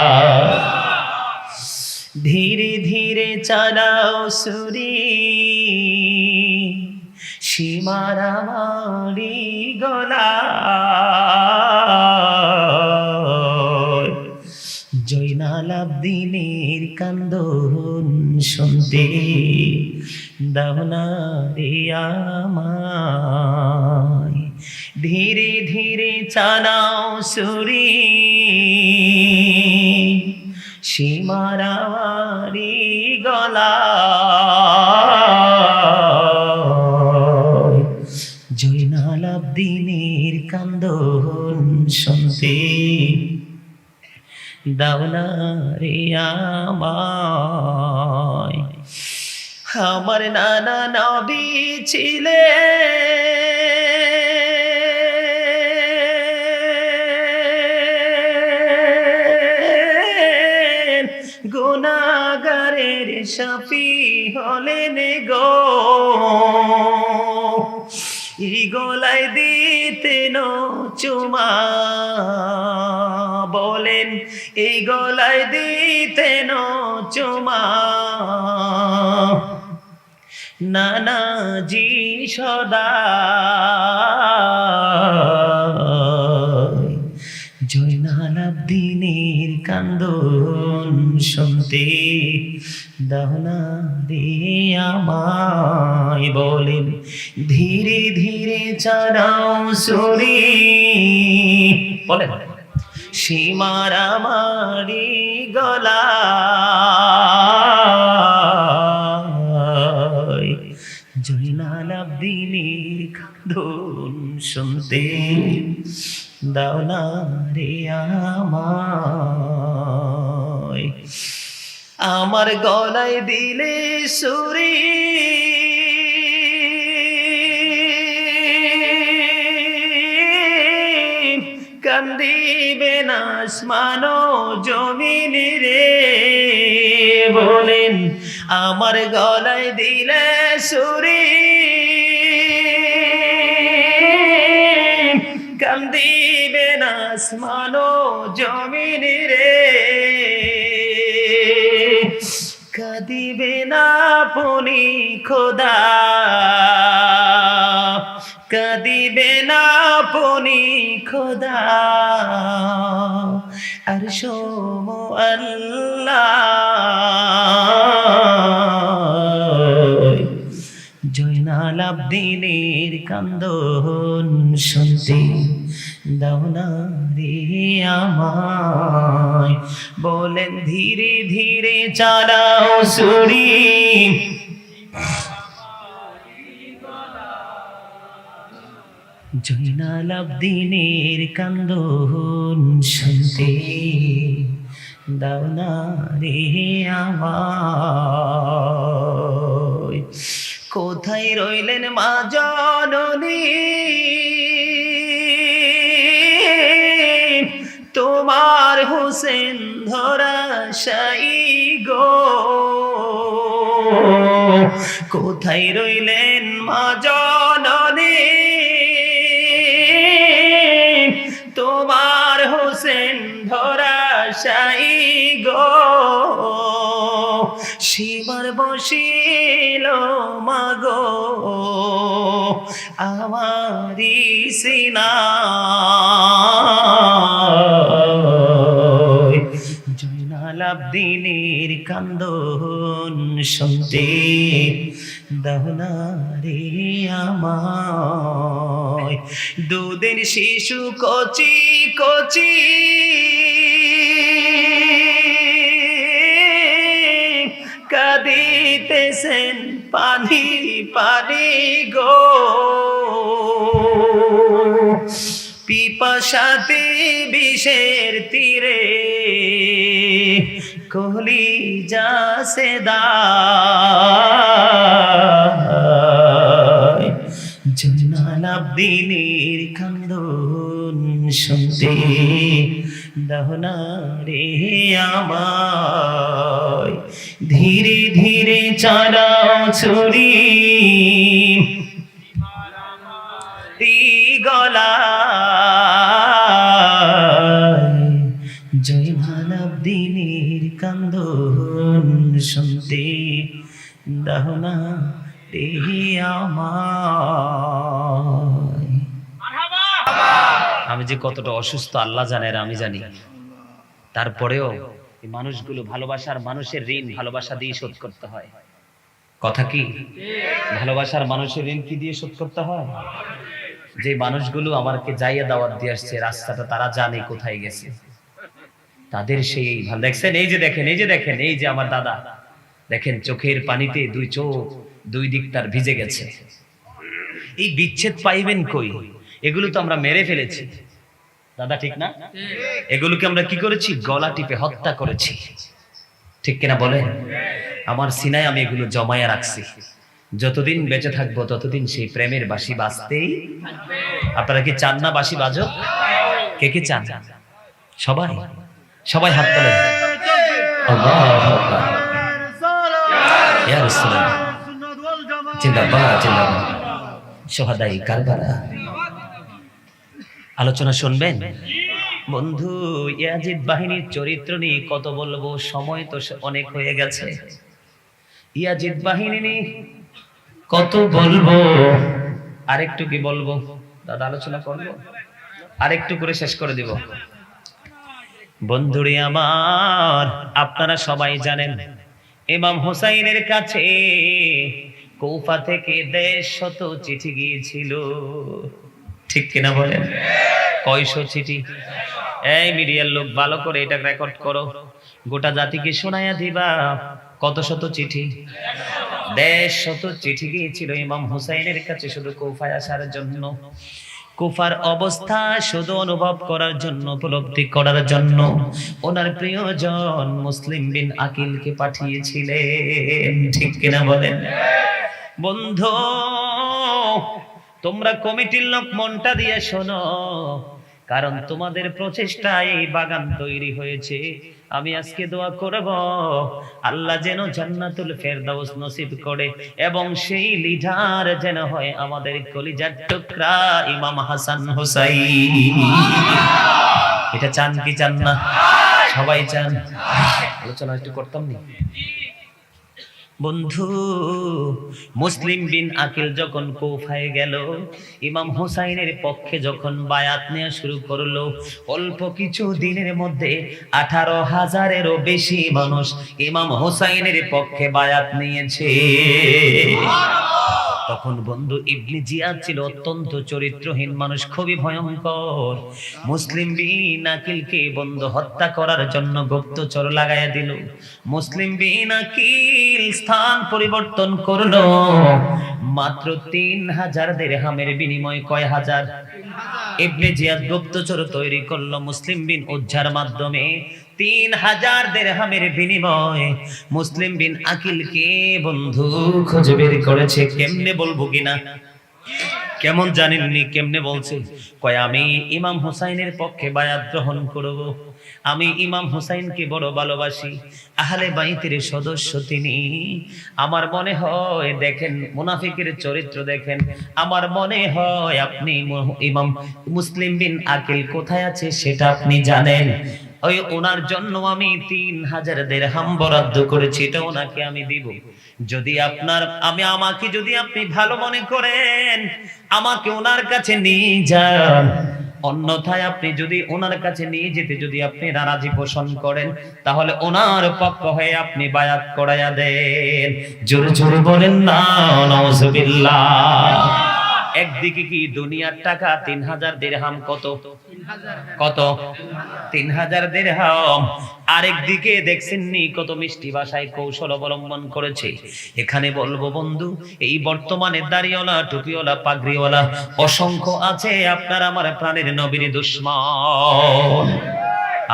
ধীরে ধীরে চালাও সুরি, সীমার আমারি গলা, জয়নাল আবদিনের কান্দন শুনতে দাও না রে আমায়। ধীরে ধীরে চালাও সুরি, সীমার আমারি গলা, জয়নাল শুনতে দাও না রে আমায়। আমার নানা নবী ছিলেন, গুনাহগারের শাফি হলেন গো, এই গলায় দিতেন চুমা, বলেন এই গলায় দিতেন চুমা, নানাজি সদা জয়নাল আব্দিনের কান্দন শুনতে দাও না রে আমায়। বলেন ধীরে ধীরে চালাও সরি, বলেন সীমার আমারি গলা, জয়নাল আব্দিনের কান্দন শুনতে দাও না রে আমায়। আমার গলায় দিলে সুরি, কান্দিবে না আসমান ও জমিন রে, বলেন আমার গলায় দিলে সুরি, কান্দিবে না আসমান ও জমিন রে, কাঁদিবে না আপনি খোদা, কাঁদিবে না আপনি খোদা, আর সোম আল্লাহ। জয়নাল আব্দিনের কান্দন শুনতে দাও না রে আমায়। বলেন ধীরে ধীরে চালাও সুরি, জয়নাল আব্দিনের কান্দন শুনতে দাও না রে আমায়। কোথায় রইলেন মা জননী, তোমার হোসেন ধরাশায়ী গো, কোথায় রইলেন মা জননী, তোমার হোসেন ধরাশায়ী গো, সীমার বসিল মাগো আমারি সিনায়। জয়নাল আব্দিনের কান্দন শুনতে দাও না রে আমায়। দুদিন শিশু কচি কচি, কাঁদিতেছেন পানি পানি গো, পিপাসাতে বিষের তীরে কলিজা সেদায়। জয়নাল আব্দিনের কান্দন শুনতে দাও না রে আমায়। ধীরে ধীরে চালাও ছুরি, গলায় জয়নাল আব্দিনের কান্দন শুনতে দাও না রে আমায়। আমি যে কতটা অসুস্থ আল্লাহ জানে আর আমি জানি, তারপরেও এই মানুষগুলো ভালোবাসার মানুষের ঋণ ভালোবাসা দিয়ে শোধ করতে হয়। কথা কি? ভালোবাসার মানুষের ঋণ কি দিয়ে শোধ করতে হয়? যে মানুষগুলো আমাকে যাইয়া দাওয়াত দিয়ে আসছে, রাস্তাটা তারা জানে কোথায় গেছে, তাদের সেই ভালো দেখছেন। এই যে দেখেন, এই যে দেখেন, এই যে আমার দাদা দেখেন, চোখের পানিতে দুই চোখ দুই দিক তার ভিজে গেছে। এই বিচ্ছেদ পাইবেন কই? এগুলো তো আমরা মেরে ফেলেছি। দাদা ঠিক না? এগুলোকে আমরা কি করেছি? গলা টিপে হত্যা করেছি, ঠিক কিনা বলে? আমার সিনায় আমি এগুলো জমায়া রাখছি, যতদিন বেঁচে থাকবো ততদিন সেই প্রেমের বাঁশি বাজতেই। আপনারা কি চান না বাঁশি বাজো? কে কে চান? সবাই সবাই হাত তোলেন। আল্লাহু আকবার, ইয়া রাসূলুল্লাহ, জিন্দাবাদ জিন্দাবাদ, শহাদাই কারবালা। আলোচনা শুনবেন বন্ধু? ইয়াজিদ বাহিনীর চরিত্র নিয়ে কত বলবো, সময় তো অনেক হয়ে গেছে। ইয়াজিদ বাহিনী নিয়ে কত বলবো, আরেকটু কি বলবো দাদা? আলোচনা করবো, আরেকটু করে শেষ করে দিব। বন্ধুরে আমার, আপনারা সবাই জানেন ইমাম হুসাইনের কাছে কুফা থেকে 150 চিঠি গিয়েছিল, ঠিক কিনা বলেন? কয়শো চিঠি? এই মিডিয়ার লোক ভালো করে এটা রেকর্ড করো, গোটা জাতিকে শোনায়া দিবা। কত শত চিঠি? 150 চিঠি গিয়েছিল ইমাম হুসাইনের কাছে শুধু কুফায় আসার জন্য, কুফার অবস্থা শুধু অনুভব করার জন্য, উপলব্ধি করার জন্য ওনার প্রিয়জন মুসলিম বিন আকিলকে পাঠিয়েছিলেন, ঠিক কিনা বলেন? বন্ধু, তোমরা কমিটির লোক মনটা দিয়ে শোনো, কারণ তোমাদের প্রচেষ্টায় এই বাগান তৈরি হয়েছে। আমি আজকে দোয়া করব আল্লাহ যেন জান্নাতুল ফেরদাউস নসিব করে, এবং সেই লিডার যেন হয় আমাদের কলিজার টুকরা ইমাম হাসান হুসাইন। এটা চান কি চান না? সবাই চান। আলোচনা একটু করতাম নি বন্ধু? মুসলিম বিন আকিল যখন কুফায় গেল, ইমাম হুসাইনের পক্ষে যখন বায়াত নেওয়া শুরু করলো, অল্প কিছু দিনের মধ্যে 18,000-এরও বেশি মানুষ ইমাম হুসাইনের পক্ষে বায়াত নিয়েছে। তখন বন্ধু ইবনে জিয়াদ ছিল অত্যন্ত চরিত্রহীন মানুষ, খুবই ভয়ঙ্কর। মুসলিম বিন আকিলকে বন্ধু হত্যা করার জন্য গুপ্তচর লাগাইয়া দিল। মুসলিম বিন আকিল স্থান পরিবর্তন করলো, মাত্র 3000 দিরহামের বিনিময়ে কয় হাজার? ইবনে জিয়াদ গুপ্তচর তৈরি করলো মুসলিম বিন উজ্জার মাধ্যমে। 3000 দিরহামের বিনিময়ে মুসলিম বিন আকিলকে বন্ধু খুঁজে বের করেছে। কেমনে বলবো কিনা, কেমন জানেননি কেমনে বলছে? কয় আমি ইমাম হুসাইনের পক্ষে বায়াত গ্রহণ করব, আমি ইমাম হুসাইনকে বড় ভালোবাসি, আহলে বাইতের সদস্য তিনি। আমার মনে হয়, দেখেন মুনাফিকের চরিত্র দেখেন, আমার মনে হয় আপনি ইমাম মুসলিম বিন আকিল কোথায় আছে সেটা আপনি জানেন। ওই ওনার জন্য আমি 3000 দিরহাম বরাদ্দ করেছি, এটা ওনাকে আমি দিব। যদি আমাকে যদি আপনি ভালো মনে করেন, আমাকে ওনার কাছে নিয়ে যান, অন্যথায় আপনি যদি ওনার কাছে নিয়ে যেতে যদি আপনি নারাজি পোষণ করেন, তাহলে ওনার পক্ষ হয়ে আপনি বায়াত করাইয়া দেন। জোরে জোরে বলেন না নাউজুবিল্লাহ। একদিকে কি দুনিয়ার টাকা 3000 দিরহাম, কত কত? 3000 দিরহাম। আরেকদিকে দেখছেননি কত মিষ্টি ভাষায় কৌশল অবলম্বন করেছে। এখানে বলবো বন্ধু, এই বর্তমানে দাড়িওয়ালা, টুপিওয়ালা, পাগড়িওয়ালা অসংখ্য আছে আপনার আমার প্রাণের নবীর দুশমন,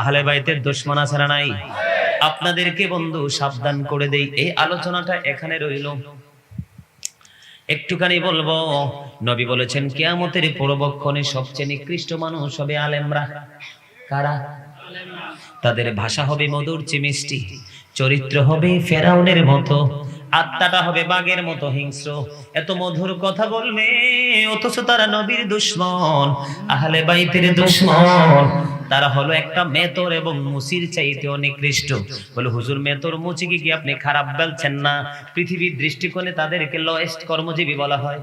আহলে বাইতের দুশমন আছে না নাই? আপনাদেরকে বন্ধু সাবধান করে দেই, এই আলোচনাটা এখানে রইল। একটুখানি বলবো, নবী বলেছেন কিয়ামতের পূর্বক্ষণে সবচেয়ে নিকৃষ্ট মানুষ হবে আলেমরা। কারা? তাদের ভাষা হবে মধুর চেয়ে মিষ্টি, চরিত্র হবে ফেরাউনের মতো, আত্মাটা হবে বাঘের মতো হিংস্র। এত মধুর কথা বলবে অথচ তারা নবীর দুশমন, আহলে বাইতের দুশমন। তারা হলো একটা মেতর এবং মুসির চাইতেও নিকৃষ্ট। বলে হুজুর মেতর মুচিকে কি আপনি খারাপ বলছেন না? পৃথিবীর দৃষ্টিকোণে তাদেরকে লোয়েস্ট কর্মজীবী বলা হয়।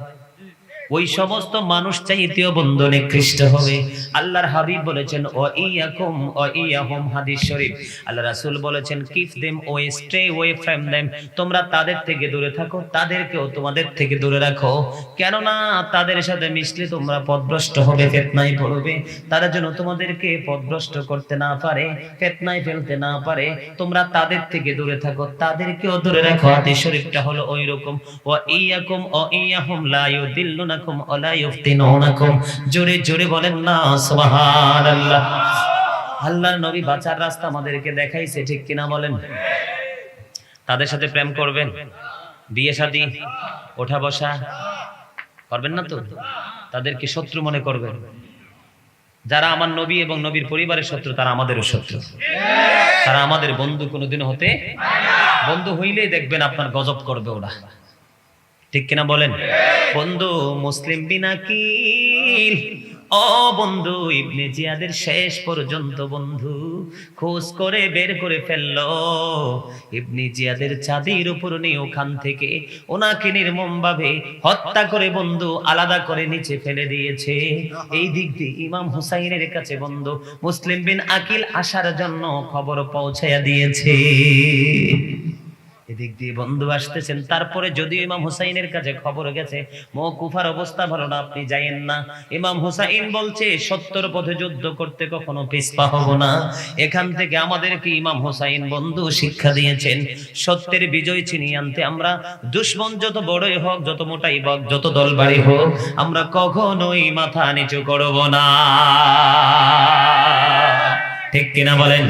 ওই সমস্ত মানুষ চাইতেও বন্ধু নিকৃষ্ট হবে। আল্লাহর হাবিব বলেছেন ওয়াইয়াকুম ওয়াইয়াহুম, হাদিস শরীফ। আল্লাহ রাসূল বলেছেন keep them way, stay way from them. তোমরা তাদের থেকে দূরে থাকো, তাদেরকেও তোমাদের থেকে দূরে রাখো। কেন না তাদের সাথে মিশলে তোমরা পথভ্রষ্ট হবে, ফিতনায় পড়বে। তারা যেন তোমাদেরকে পথভ্রষ্ট করতে না পারে, ফিতনায় ফেলতে না পারে, তোমরা তাদের থেকে দূরে থাকো, তাদেরকেও দূরে রাখো। হাদিস শরীফটা হলো ওই রকম ওয়াইয়াকুম ওয়াইয়াহুম লা ইউদিল্লুনা ইউফতিনুনাকুম ওয়ালা ইউফতিনুনাকুম। জোরে জোরে বলেন না সুবহানাল্লাহ। আল্লাহর নবী বাঁচার রাস্তা আমাদেরকে দেখাইছে, ঠিক কিনা বলেন? তাদের সাথে প্রেম করবেন, বিয়ে শাদী, ওঠা বসা করবেন না তো? তাদেরকে শত্রু মনে করবেন। যারা আমার নবী এবং নবীর পরিবারের শত্রু তারা আমাদেরও শত্রু, তারা আমাদের বন্ধু কোনোদিন হতে বন্ধু হইলেই দেখবেন আপনার গজব করবে ওরা, ঠিক কিনা বলেন? বন্ধু মুসলিম বিন আকিল, ও বন্ধু ইবনে জিয়াদের শেষ পর্যন্ত বন্ধু খোঁজ করে বের করে ফেললো। ইবনে জিয়াদের চাঁদির উপর নিয়ে ওখান থেকে ওনাকে নির্মমভাবে হত্যা করে বন্ধু আলাদা করে নিচে ফেলে দিয়েছে। এই দিক দিয়ে ইমাম হুসাইনের কাছে বন্ধু মুসলিম বিন আকিল আসার জন্য খবর পৌঁছায়া দিয়েছে। এদিক দিয়ে বন্ধু আসতেছেন, তারপরে যদিও ইমাম হুসাইনের কাছে খবর গেছে মওকুফার অবস্থা ভালো না, আপনি যাইয়েন না। ইমাম হুসাইন বলছে সত্যের পথে যুদ্ধ করতে কখনো পিছপা হব না। এখান থেকে আমাদেরকে ইমাম হুসাইন বন্ধু শিক্ষা দিয়েছেন সত্যের বিজয় ছিনিয়ে আনতে আমরা দুশমন যত বড়ই হোক, যত মোটাই হোক, যত দলবাড়ি হোক, আমরা কখনোই মাথা নিচু করব না, ঠিক কিনা বলেন?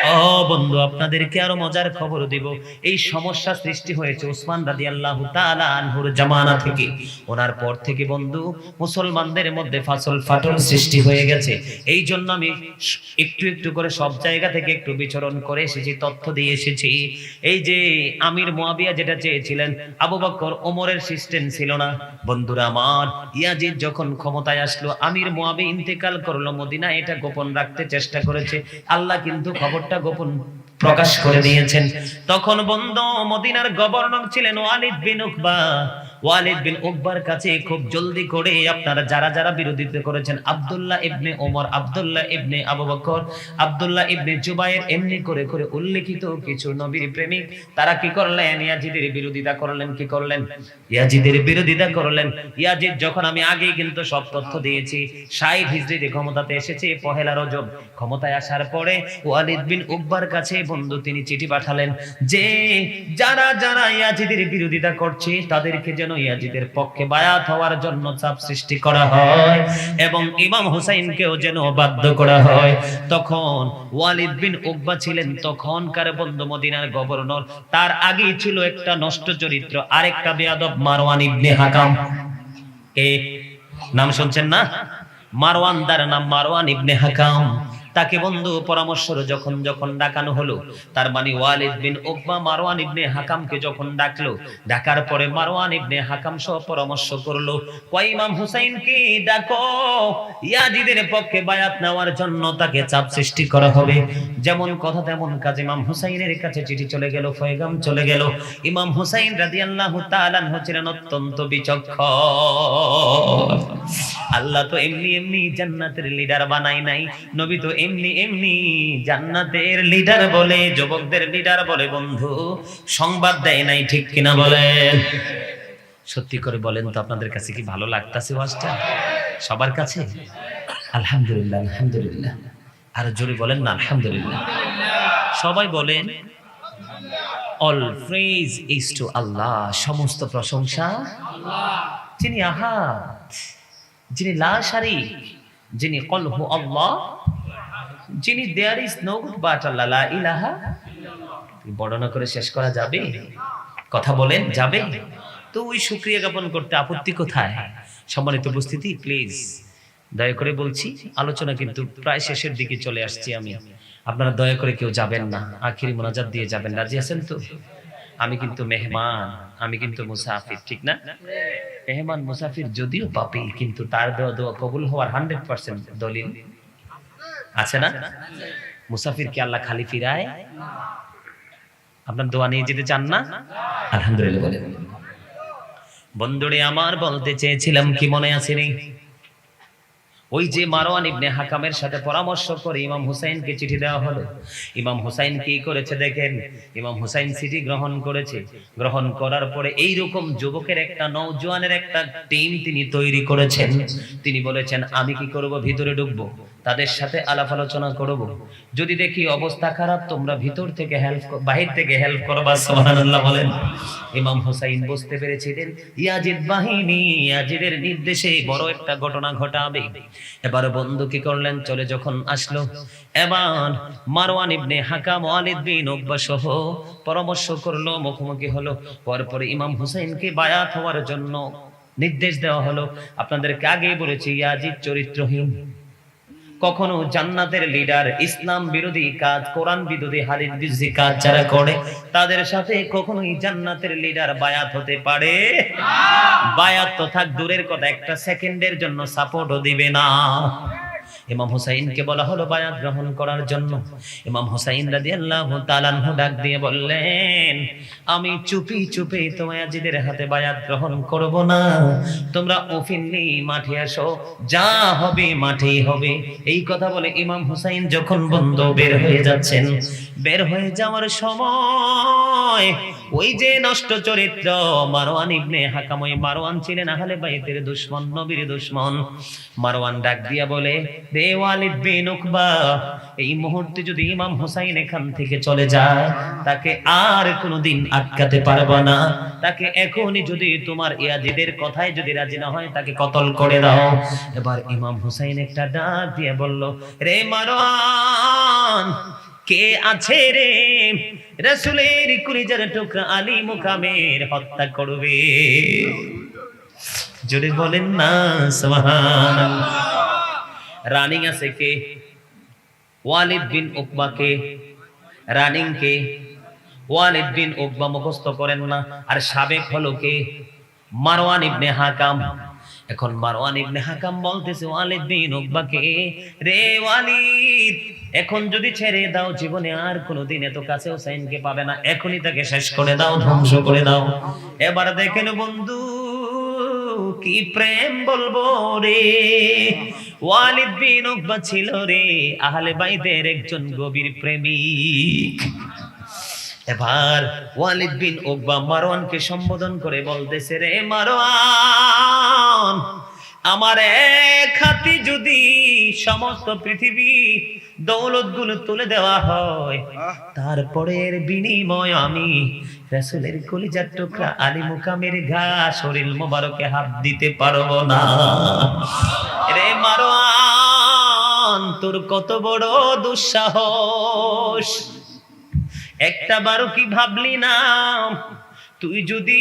ও বন্ধু আপনাদেরকে আরো মজার খবর দিব। এই সমস্যা সৃষ্টি হয়েছে ওসমান রাদিয়াল্লাহু তাআলা আনহুর জামানা থেকে। ওনার পর থেকে বন্ধু মুসলমানদের মধ্যে ফাটল সৃষ্টি হয়ে গেছে। এই জন্য আমি একটু একটু করে সব জায়গা থেকে একটু বিচরণ করে এসেছি, তথ্য দিয়ে এসেছি। এই যে আমির মুয়াবিয়া যেটা চেয়েছিলেন, আবু বকর ওমরের সিস্টেম ছিল না। বন্ধুরা আমার, ইয়াজিদ যখন ক্ষমতায় আসলো, আমির মুয়াবিয়া ইন্তেকাল করলো মদিনা, এটা গোপন রাখতে চেষ্টা করেছে। আল্লাহ কিন্তু খবরটা গোপন প্রকাশ করে দিয়েছেন। তখন বন্ধু মদিনার গভর্নর ছিলেন ওয়ালিদ বিন উকবা। ওয়ালিদ বিন উকবার কাছে খুব জলদি করে আপনারা যারা যারা বিরোধিতা করেছেন, আব্দুল্লাহ ইবনে ওমর, আব্দুল্লাহ ইবনে আবু বকর, আব্দুল্লাহ ইবনে জুবায়ের, এমনি করে করে উল্লেখিত কিছু নবীর প্রেমিক, তারা কি করলেন? ইয়াজিদের বিরোধিতা করলেন। কি করলেন? ইয়াজিদের বিরোধিতা করলেন। ইয়াজিদ যখন, আমি আগেই কিন্তু সব তথ্য দিয়েছি, 60 হিজরিতে ক্ষমতাতে এসেছে, পহেলা রজব। ক্ষমতায় আসার পরে ওয়ালিদ বিন উকবার কাছে বন্ধু তিনি চিঠি পাঠালেন যে যারা যারা ইয়াজিদের বিরোধিতা করছে তাদেরকে যেন ইয়াজিদের পক্ষে বায়াত হওয়ার জন্য চাপ সৃষ্টি করা হয় এবং ইমাম হুসাইনকেও যেন বাধ্য করা হয়। তখন ওয়ালিদ বিন উকবা ছিলেন তখনকার বন্ধু মদিনার গভর্নর। তার আগেই ছিল একটা নষ্ট চরিত্র, আরেকটা বেয়াদব, মারওয়ান ইবনে হাকাম। কে নাম শুনছেন না? মারওয়ান, তার নাম মারওয়ান ইবনে হাকাম। তাকে বন্ধু পরামর্শ যখন যখন ডাকানো হলো, তার মানে ওয়ালিদ বিন উকবা মারওয়ান ইবনে হাকামকে যখন ডাকলো, ডাকার পরে মারওয়ান ইবনে হাকাম সহ পরামর্শ করলো, কয় ইমাম হুসাইনকে ডাকো, ইয়াজিদের পক্ষে বায়াত নেওয়ার জন্য তাকে চাপ সৃষ্টি করা হবে। যেমন কথা তেমন কাজ, ইমাম হুসাইনের কাছে চিঠি চলে গেল, পয়গাম চলে গেল। ইমাম হুসাইন রাদিয়াল্লাহু তাআলা আনহু ছিলেন অত্যন্ত বিচক্ষণ। আল্লাহ তো এমনি এমনি জান্নাতের লিডার বানায় নাই, নবী তো এমনি এমনি জান্নাতের লিডার বলে, যুবকদের লিডার বলে বন্ধু সংবাদ দেয় নাই, ঠিক কিনা বলেন? সত্যি করে বলেন তো, আপনাদের কাছে কি ভালো লাগতাছে ওয়াজটা? সবার কাছে আলহামদুলিল্লাহ, আলহামদুলিল্লাহ। আর জোরে বলেন না আলহামদুলিল্লাহ। সবাই বলেন অল প্রেজ ইজ টু আল্লাহ, সমস্ত প্রশংসা আল্লাহ, যিনি আহাদ, যিনি লা শারীক, যিনি কুল হু আল্লাহ, যিনি there is no god but Allah, লা ইলাহা ইল্লাল্লাহ। বর্ণনা করে শেষ করা যাবে? কথা বলেন, যাবে? তো ওই শুকরিয়া জ্ঞাপন করতে আপত্তি কোথায়? সম্মানিত উপস্থিতি, প্লিজ দয়া করে বলছি, আলোচনা কিন্তু প্রায় শেষের দিকে চলে আসছি আমি। আপনারা দয়া করে কেউ যাবেন না, আখিরি মোনাজাত দিয়ে যাবেন। রাজি আছেন তো? আমি কিন্তু মেহমান, আমি কিন্তু মুসাফির, ঠিক না? মেহমান মুসাফির যদিও পাপী, কিন্তু তার দেওয়া দোয়া কবুল হওয়ার 100% দলিল আছে না? মুসাফির কি আল্লাহ খালি ফিরায়? আপনার দোয়া নিয়ে যেতে চান না? আলহামদুলিল্লাহ বলেন। বন্ধুরে আমার, বলতে চেয়েছিলাম কি মনে আছে নেই? ওই যে মারওয়ান ইবনে হাকামের সাথে পরামর্শ করে ইমাম হুসাইনকে চিঠি দেওয়া হলো। ইমাম হুসাইন কি করেছে দেখেন, ইমাম হুসাইন চিঠি গ্রহণ করেছে। গ্রহণ করার পরে এই রকম যুবকের একটা, নওজোয়ানের একটা টিম তিনি তৈরি করেছেন। তিনি বলেছেন আমি কি করব, ভিতরে ঢুকবো? তাদের সাথে আলাপ আলোচনা করব। যদি দেখি অবস্থা খারাপ, তোমরা ভিতর থেকে হেল্প, বাহির থেকে হেল্প করবা। সুবহানাল্লাহ বলেন। ইমাম হুসাইন বুঝতে পেরেছিলেন ইয়াজিদ বাহিনী ইয়াজিদের নির্দেশে বড় একটা ঘটনা ঘটাবে। এবার বন্ধু কি করলেন, চলে যখন আসলো, এবার মারওয়ান ইবনে হাকাম, ওয়ালিদ বিন উকবা সহ পরামর্শ করলো, মুখোমুখি হলো। পরপর ইমাম হুসাইনকে বায়াত হওয়ার জন্য নির্দেশ দেওয়া হলো। আপনাদেরকে আগেই বলেছি ইয়াজিদ চরিত্রহীন, কখনো জান্নাতের লিডার। ইসলাম বিরোধী কাজ, কোরআন বিরোধী, হাদিস বিরোধী কাজ যারা করে তাদের সাথে কখনোই জান্নাতের লিডার বায়াত হতে পারে না। বায়াত তো থাক দূরের কথা, একটা সেকেন্ডের জন্য সাপোর্টও দিবে না। ইমাম হুসাইনকে বলা হলো বায়াত গ্রহণ করার জন্য। ইমাম হুসাইন রাদিয়াল্লাহু তাআলা আনহু ডাক দিয়ে বললেন, আমি চুপি চুপি তোমার ইয়াজিদের হাতে বায়াত গ্রহণ করব না, তোমরা ওপেনলি মাঠে আসো, যা হবে মাঠেই হবে। এই কথা বলে ইমাম হুসাইন যখন বন্ধু বের হয়ে যাচ্ছেন, বের হয়ে যাওয়ার সময় ওই যে নষ্ট চরিত্র মারওয়ান ইবনে হাকাম, ওই মারওয়ান ছিলেন আহলে বাইতের দুশমন, নবীর দুশমন। মারওয়ান ডাক দিয়া বলে, রে ওয়ালিদ বিন উকবা, এই মুহূর্তে যদি ইমাম হুসাইন এখান থেকে চলে যায়, তাকে আর কোনোদিন আটকাতে পারবা না। তাকে এখনই যদি তোমার ইয়াজিদের কথায় যদি রাজি না হয়, তাকে কতল করে দাও। এবার ইমাম হুসাইন একটা ডাক দিয়ে বলল, রে মারওয়ান, কে আছে রে রাসূলের কলিজার টুকরা আলী মুকামের হত্যা করবে? জোরে বলেন না সুবহানাল্লাহ। রানিং আছে কে? ওয়ালিদ বিন উকবা কে? রানিং কে? ওয়ালিদ বিন উকবা মুখস্থ করেন না। আর সাবেক হলো কে? মারওয়ান ইবনে হাকাম। এখন মারওয়ান ইবনে হাকাম বলতেছে ওয়ালিদ বিন উকবাকে, রে ওয়ালিদ, এখন যদি ছেড়ে দাও, জীবনে আর কোনোদিন এত কাছে হুসাইনকে পাবে না, এখনই তাকে শেষ করে দাও, ধ্বংস করে দাও। এবার দেখেন বন্ধু, কি প্রেম বলবো রে। ওয়ালিদ বিন উকবা ছিল রে আহলে বাইতের একজন গভীর প্রেমিক। এবার ওয়ালিদ বিন উকবা মারওয়ানকে সম্বোধন করে বলতেছে, রে মারওয়ান, আমার এক হাতে যদি সমস্ত পৃথিবী দৌলত গুলো তুলে দেওয়া হয়, তারপরে এর বিনিময় আমি রাসূলের কলিজার টুকরা আলী মুকামের ঘা শরীর মোবারকে হাত দিতে পারবো না। রে মারওয়ান, তোর কত বড় দুঃসাহস! একটা বারো কি ভাবলি না, তুই যদি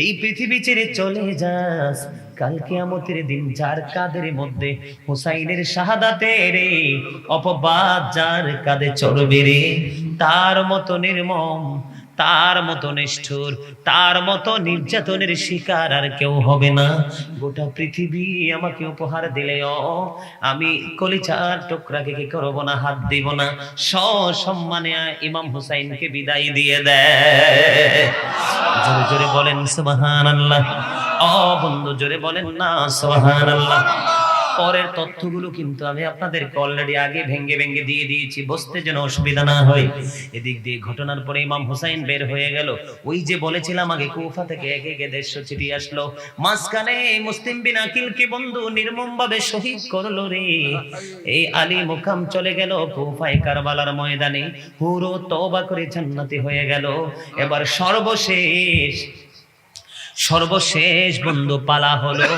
এই পৃথিবী ছেড়ে চলে যাস, কাল কিয়ামতের দিন যার কাঁধের মধ্যে হুসাইনের শাহাদাতের অপবাদ যার কাঁধে চড়বে রে, তার মতো নির্মম, তার মতো নিষ্ঠুর, তার মতো নির্যাতনের শিকার আর কেউ হবে না। গোটা পৃথিবী আমাকে উপহার দিলেও আমি কলিজার টুকরাকে কি করব না, হাত দিব না। সসম্মানে ইমাম হুসাইনকে বিদায় দিয়ে দেয়। জোরে জোরে বলেন সুবহানাল্লাহ। ও বন্ধু, জোরে বলেন না সুবহানাল্লাহ। পরের তথ্যগুলো কিন্তু আমি আপনাদেরকে অলরেডি আগে ভেঙ্গে ভেঙ্গে দিয়ে দিয়েছি, বুঝতে যেন অসুবিধা না হয়। এদিক দিয়ে ঘটনার পরে ইমাম হুসাইন বের হয়ে গেল। ওই যে বলেছিলাম আগে, কুফা থেকে একে একে 150 চিঠি আসলো। মাঝখানে মুসলিম বিন আকিলকে বন্ধু নির্মম ভাবে শহীদ করলো রে। এই আলী মুকাম চলে গেল কুফায় কারবালার ময়দানে, পুরো তওবা করে জান্নাতি হয়ে গেল। এবার সর্বশেষ বন্ধু পালা হলো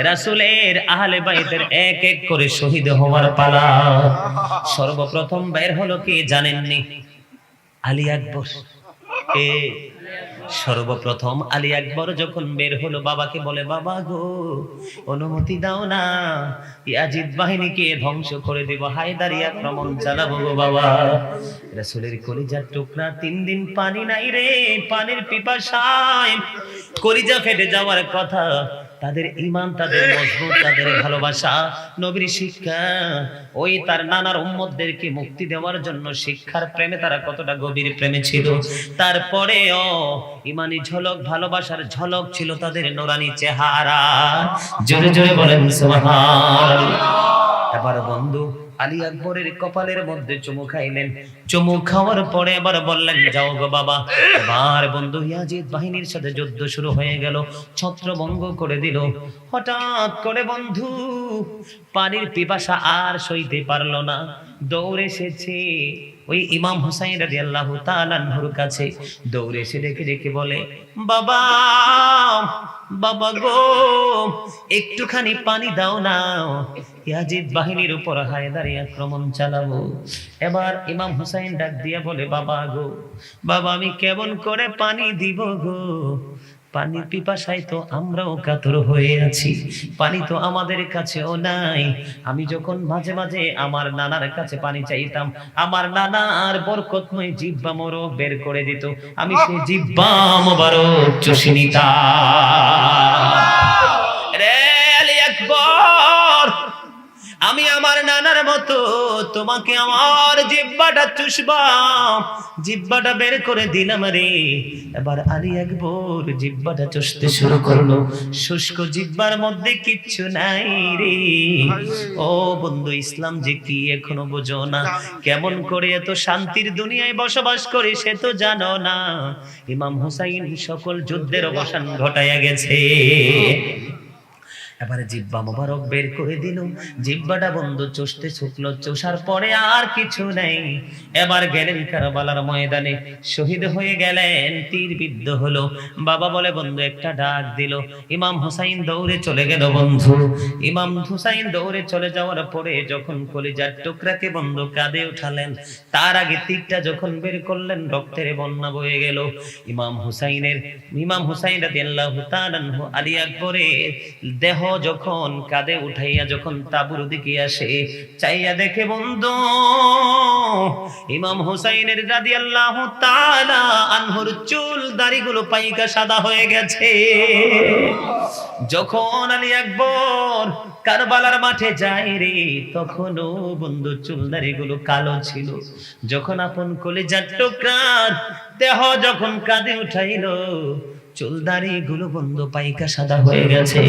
রাসূলের আহলে বাইতের এক এক করে শহীদ হওয়ার পালা। সর্বপ্রথম বের হলো কি জানেননি? আলী আকবর। কে? সর্বপ্রথম আলী আকবর যখন বের হলো, বাবাকে বলে, বাবা গো, অনুমতি দাও না, ইয়াজিদ বাহিনীকে ধ্বংস করে দেব, হায়দারি আক্রমণ চালাবো গো বাবা। রাসূলের কলিজার টুকরা 3 দিন পানি নাই রে, পানির পিপাসায় কলিজা ফেটে যাওয়ার কথা। তাদের ঈমান, তাদের মজবুত, তাদের ভালোবাসা, নবীর শিক্ষা, ওই তার নানার উম্মতদেরকে মুক্তি দেওয়ার জন্য শিক্ষার প্রেমে তারা কতটা গভীর প্রেমে ছিল। তারপরেও ঈমানি ঝলক, ভালোবাসার ঝলক ছিল তাদের নূরানি চেহারা। জোরে জোরে বলেন সুবহানাল্লাহ। এবার বন্ধু আলী আকবরের কপালের মধ্যে চুমু খাইলেন। চুমু খাওয়ার পরে এবার বললেন, যাও গো বাবা। এবার বন্ধু ইয়াজিদ বাহিনীর সাথে যুদ্ধ শুরু হয়ে গেল, ছত্রভঙ্গ করে দিল। হঠাৎ করে বন্ধু পানির পিপাসা আর সইতে পারলো না, দৌড়ে এসেছে ওই ইমাম হুসাইন রাদিয়াল্লাহু তাআলা আনহুর কাছে। দৌড়ে এসে ডেকে ডেকে বলে, বাবা, বাবা গো, একটুখানি পানি দাও না, ইয়াজিদ বাহিনীর উপর হায়দারি আক্রমণ চালাবো। এবার ইমাম হুসাইন ডাক দিয়ে বলে, বাবা গো, বাবা আমি কেমন করে পানি দিব গো, পানির পিপাসায় তো আমরাও কাতর হয়ে আছি, পানি তো আমাদের কাছেও নাই। আমি যখন মাঝে মাঝে আমার নানার কাছে পানি চাইতাম, আমার নানার বরকতময় জিহ্বা মোবারক বের করে দিত, আমি সেই জিহ্বা মোবারক চুষে নিতাম। রে আলী আকবর, আমি আমার নানার মতো তোমাকে আমার জিহ্বাটা চুষবাম, জিহ্বাটা বের করে দিলাম রে। এবার আলী আকবর জিহ্বাটা চুষতে শুরু করলো, শুষ্ক জিহ্বার মধ্যে কিচ্ছু নাই রে। ও বন্ধু, ইসলাম যে কি এখনো বোঝো না, কেমন করে এত শান্তির দুনিয়ায় বসবাস করে সে তো জানো না। ইমাম হুসাইন সকল যুদ্ধের অবসান ঘটাইয়া গেছে। এবারে জিহ্বা মোবারক বের করে দিল, জিহ্বাটা বন্ধু চষতে শুকলো, চষার পরে আর কিছু নেই। এবার গেলেন কারবালার ময়দানে, শহীদ হয়ে গেলেন, তীর বিদ্ধ হলো। বাবা বলে বন্ধু একটা ডাক দিল, ইমাম হুসাইন দৌড়ে চলে গেল বন্ধু। ইমাম হুসাইন দৌড়ে চলে যাওয়ার পরে যখন কলিজার টুকরাকে বন্ধু কাঁধে উঠালেন, তার আগে তীরটা যখন বের করলেন, রক্তের বন্যা বয়ে গেল। ইমাম হুসাইন রাদিয়াল্লাহু তাআলা আনহু আলী আকবরের দেহ যখন কাঁধে উঠাইয়া যখন তাঁবুর দিকে আসে, চাইয়া দেখে বন্ধু ইমাম হুসাইনের রাদিয়াল্লাহু তাআলা আনহুর চুল দাড়িগুলো পাইকা সাদা হয়ে গেছে। যখন আলী আকবর কারবালার মাঠে যায় রে, তখনও বন্ধু চুল দাড়িগুলো কালো ছিল। যখন আপন কলিজার টুকরার দেহ যখন কাঁধে উঠাইলো, চুলদারি গুলো বন্ধ পাইকা সাদা হয়ে গেছে।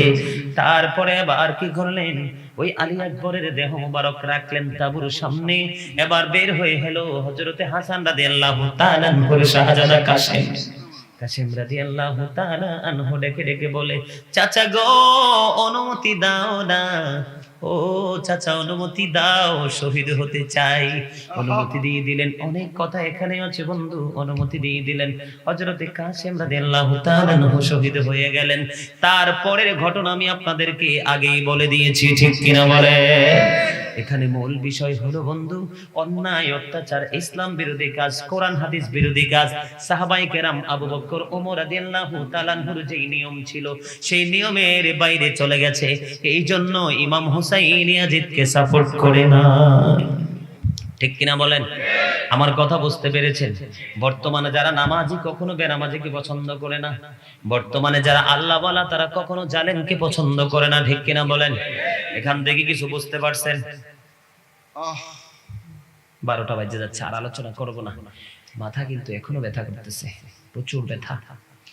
তারপরে আবার কি করলেন, ওই আলী আকবরের দেহ মোবারক রাখলেন তাঁবুর সামনে। এবার বের হয়ে হলো হযরতে হাসান রাদিয়াল্লাহু তাআলা আনহুর শাহজাদা কাসেম রাদিয়াল্লাহু তাআলা আনহু ডেকে ডেকে বলে, চাচা গো অনুমতি দাও না, ও চাচা অনুমতি দাও, শহীদ হতে চাই। অনুমতি দিয়ে দিলেন। অনেক কথা এখানে আছে বন্ধু, অনুমতি দিয়ে দিলেন। হযরতে কাসেম রাদিয়াল্লাহু তাআলা আনহু শহীদ হয়ে গেলেন। তারপরের ঘটনা আমি আপনাদেরকে আগেই বলে দিয়েছি, ঠিক কিনা বলে? এখানে মূল বিষয় হলো বন্ধু, অন্যায় অত্যাচার, ইসলাম বিরোধী কাজ, কোরআন হাদিস বিরোধী কাজ। সাহাবায়ে কেরাম আবু বকর ওমর রাদিয়াল্লাহু তাআলা আনহুর যেই নিয়ম ছিল, সেই নিয়মের বাইরে চলে গেছে। এই জন্য ইমাম হুসাইন ইয়াজিদকে সাপোর্ট করে না, ঠিক কিনা বলেন? আমার কথা বুঝতে পেরেছেন? বর্তমানে যারা নামাজি কখনো বেনামাজিকে পছন্দ করে না, বর্তমানে যারা আল্লাহ ওয়ালা তারা কখনো জালেমকে পছন্দ করে না, ঠিক কিনা বলেন? এখান থেকে কিছু বুঝতে পারছেন? 12টা বাজে যাচ্ছে, আর আলোচনা করব না। মাথা কিন্তু এখনো ব্যথা করতেছে, প্রচুর ব্যথা।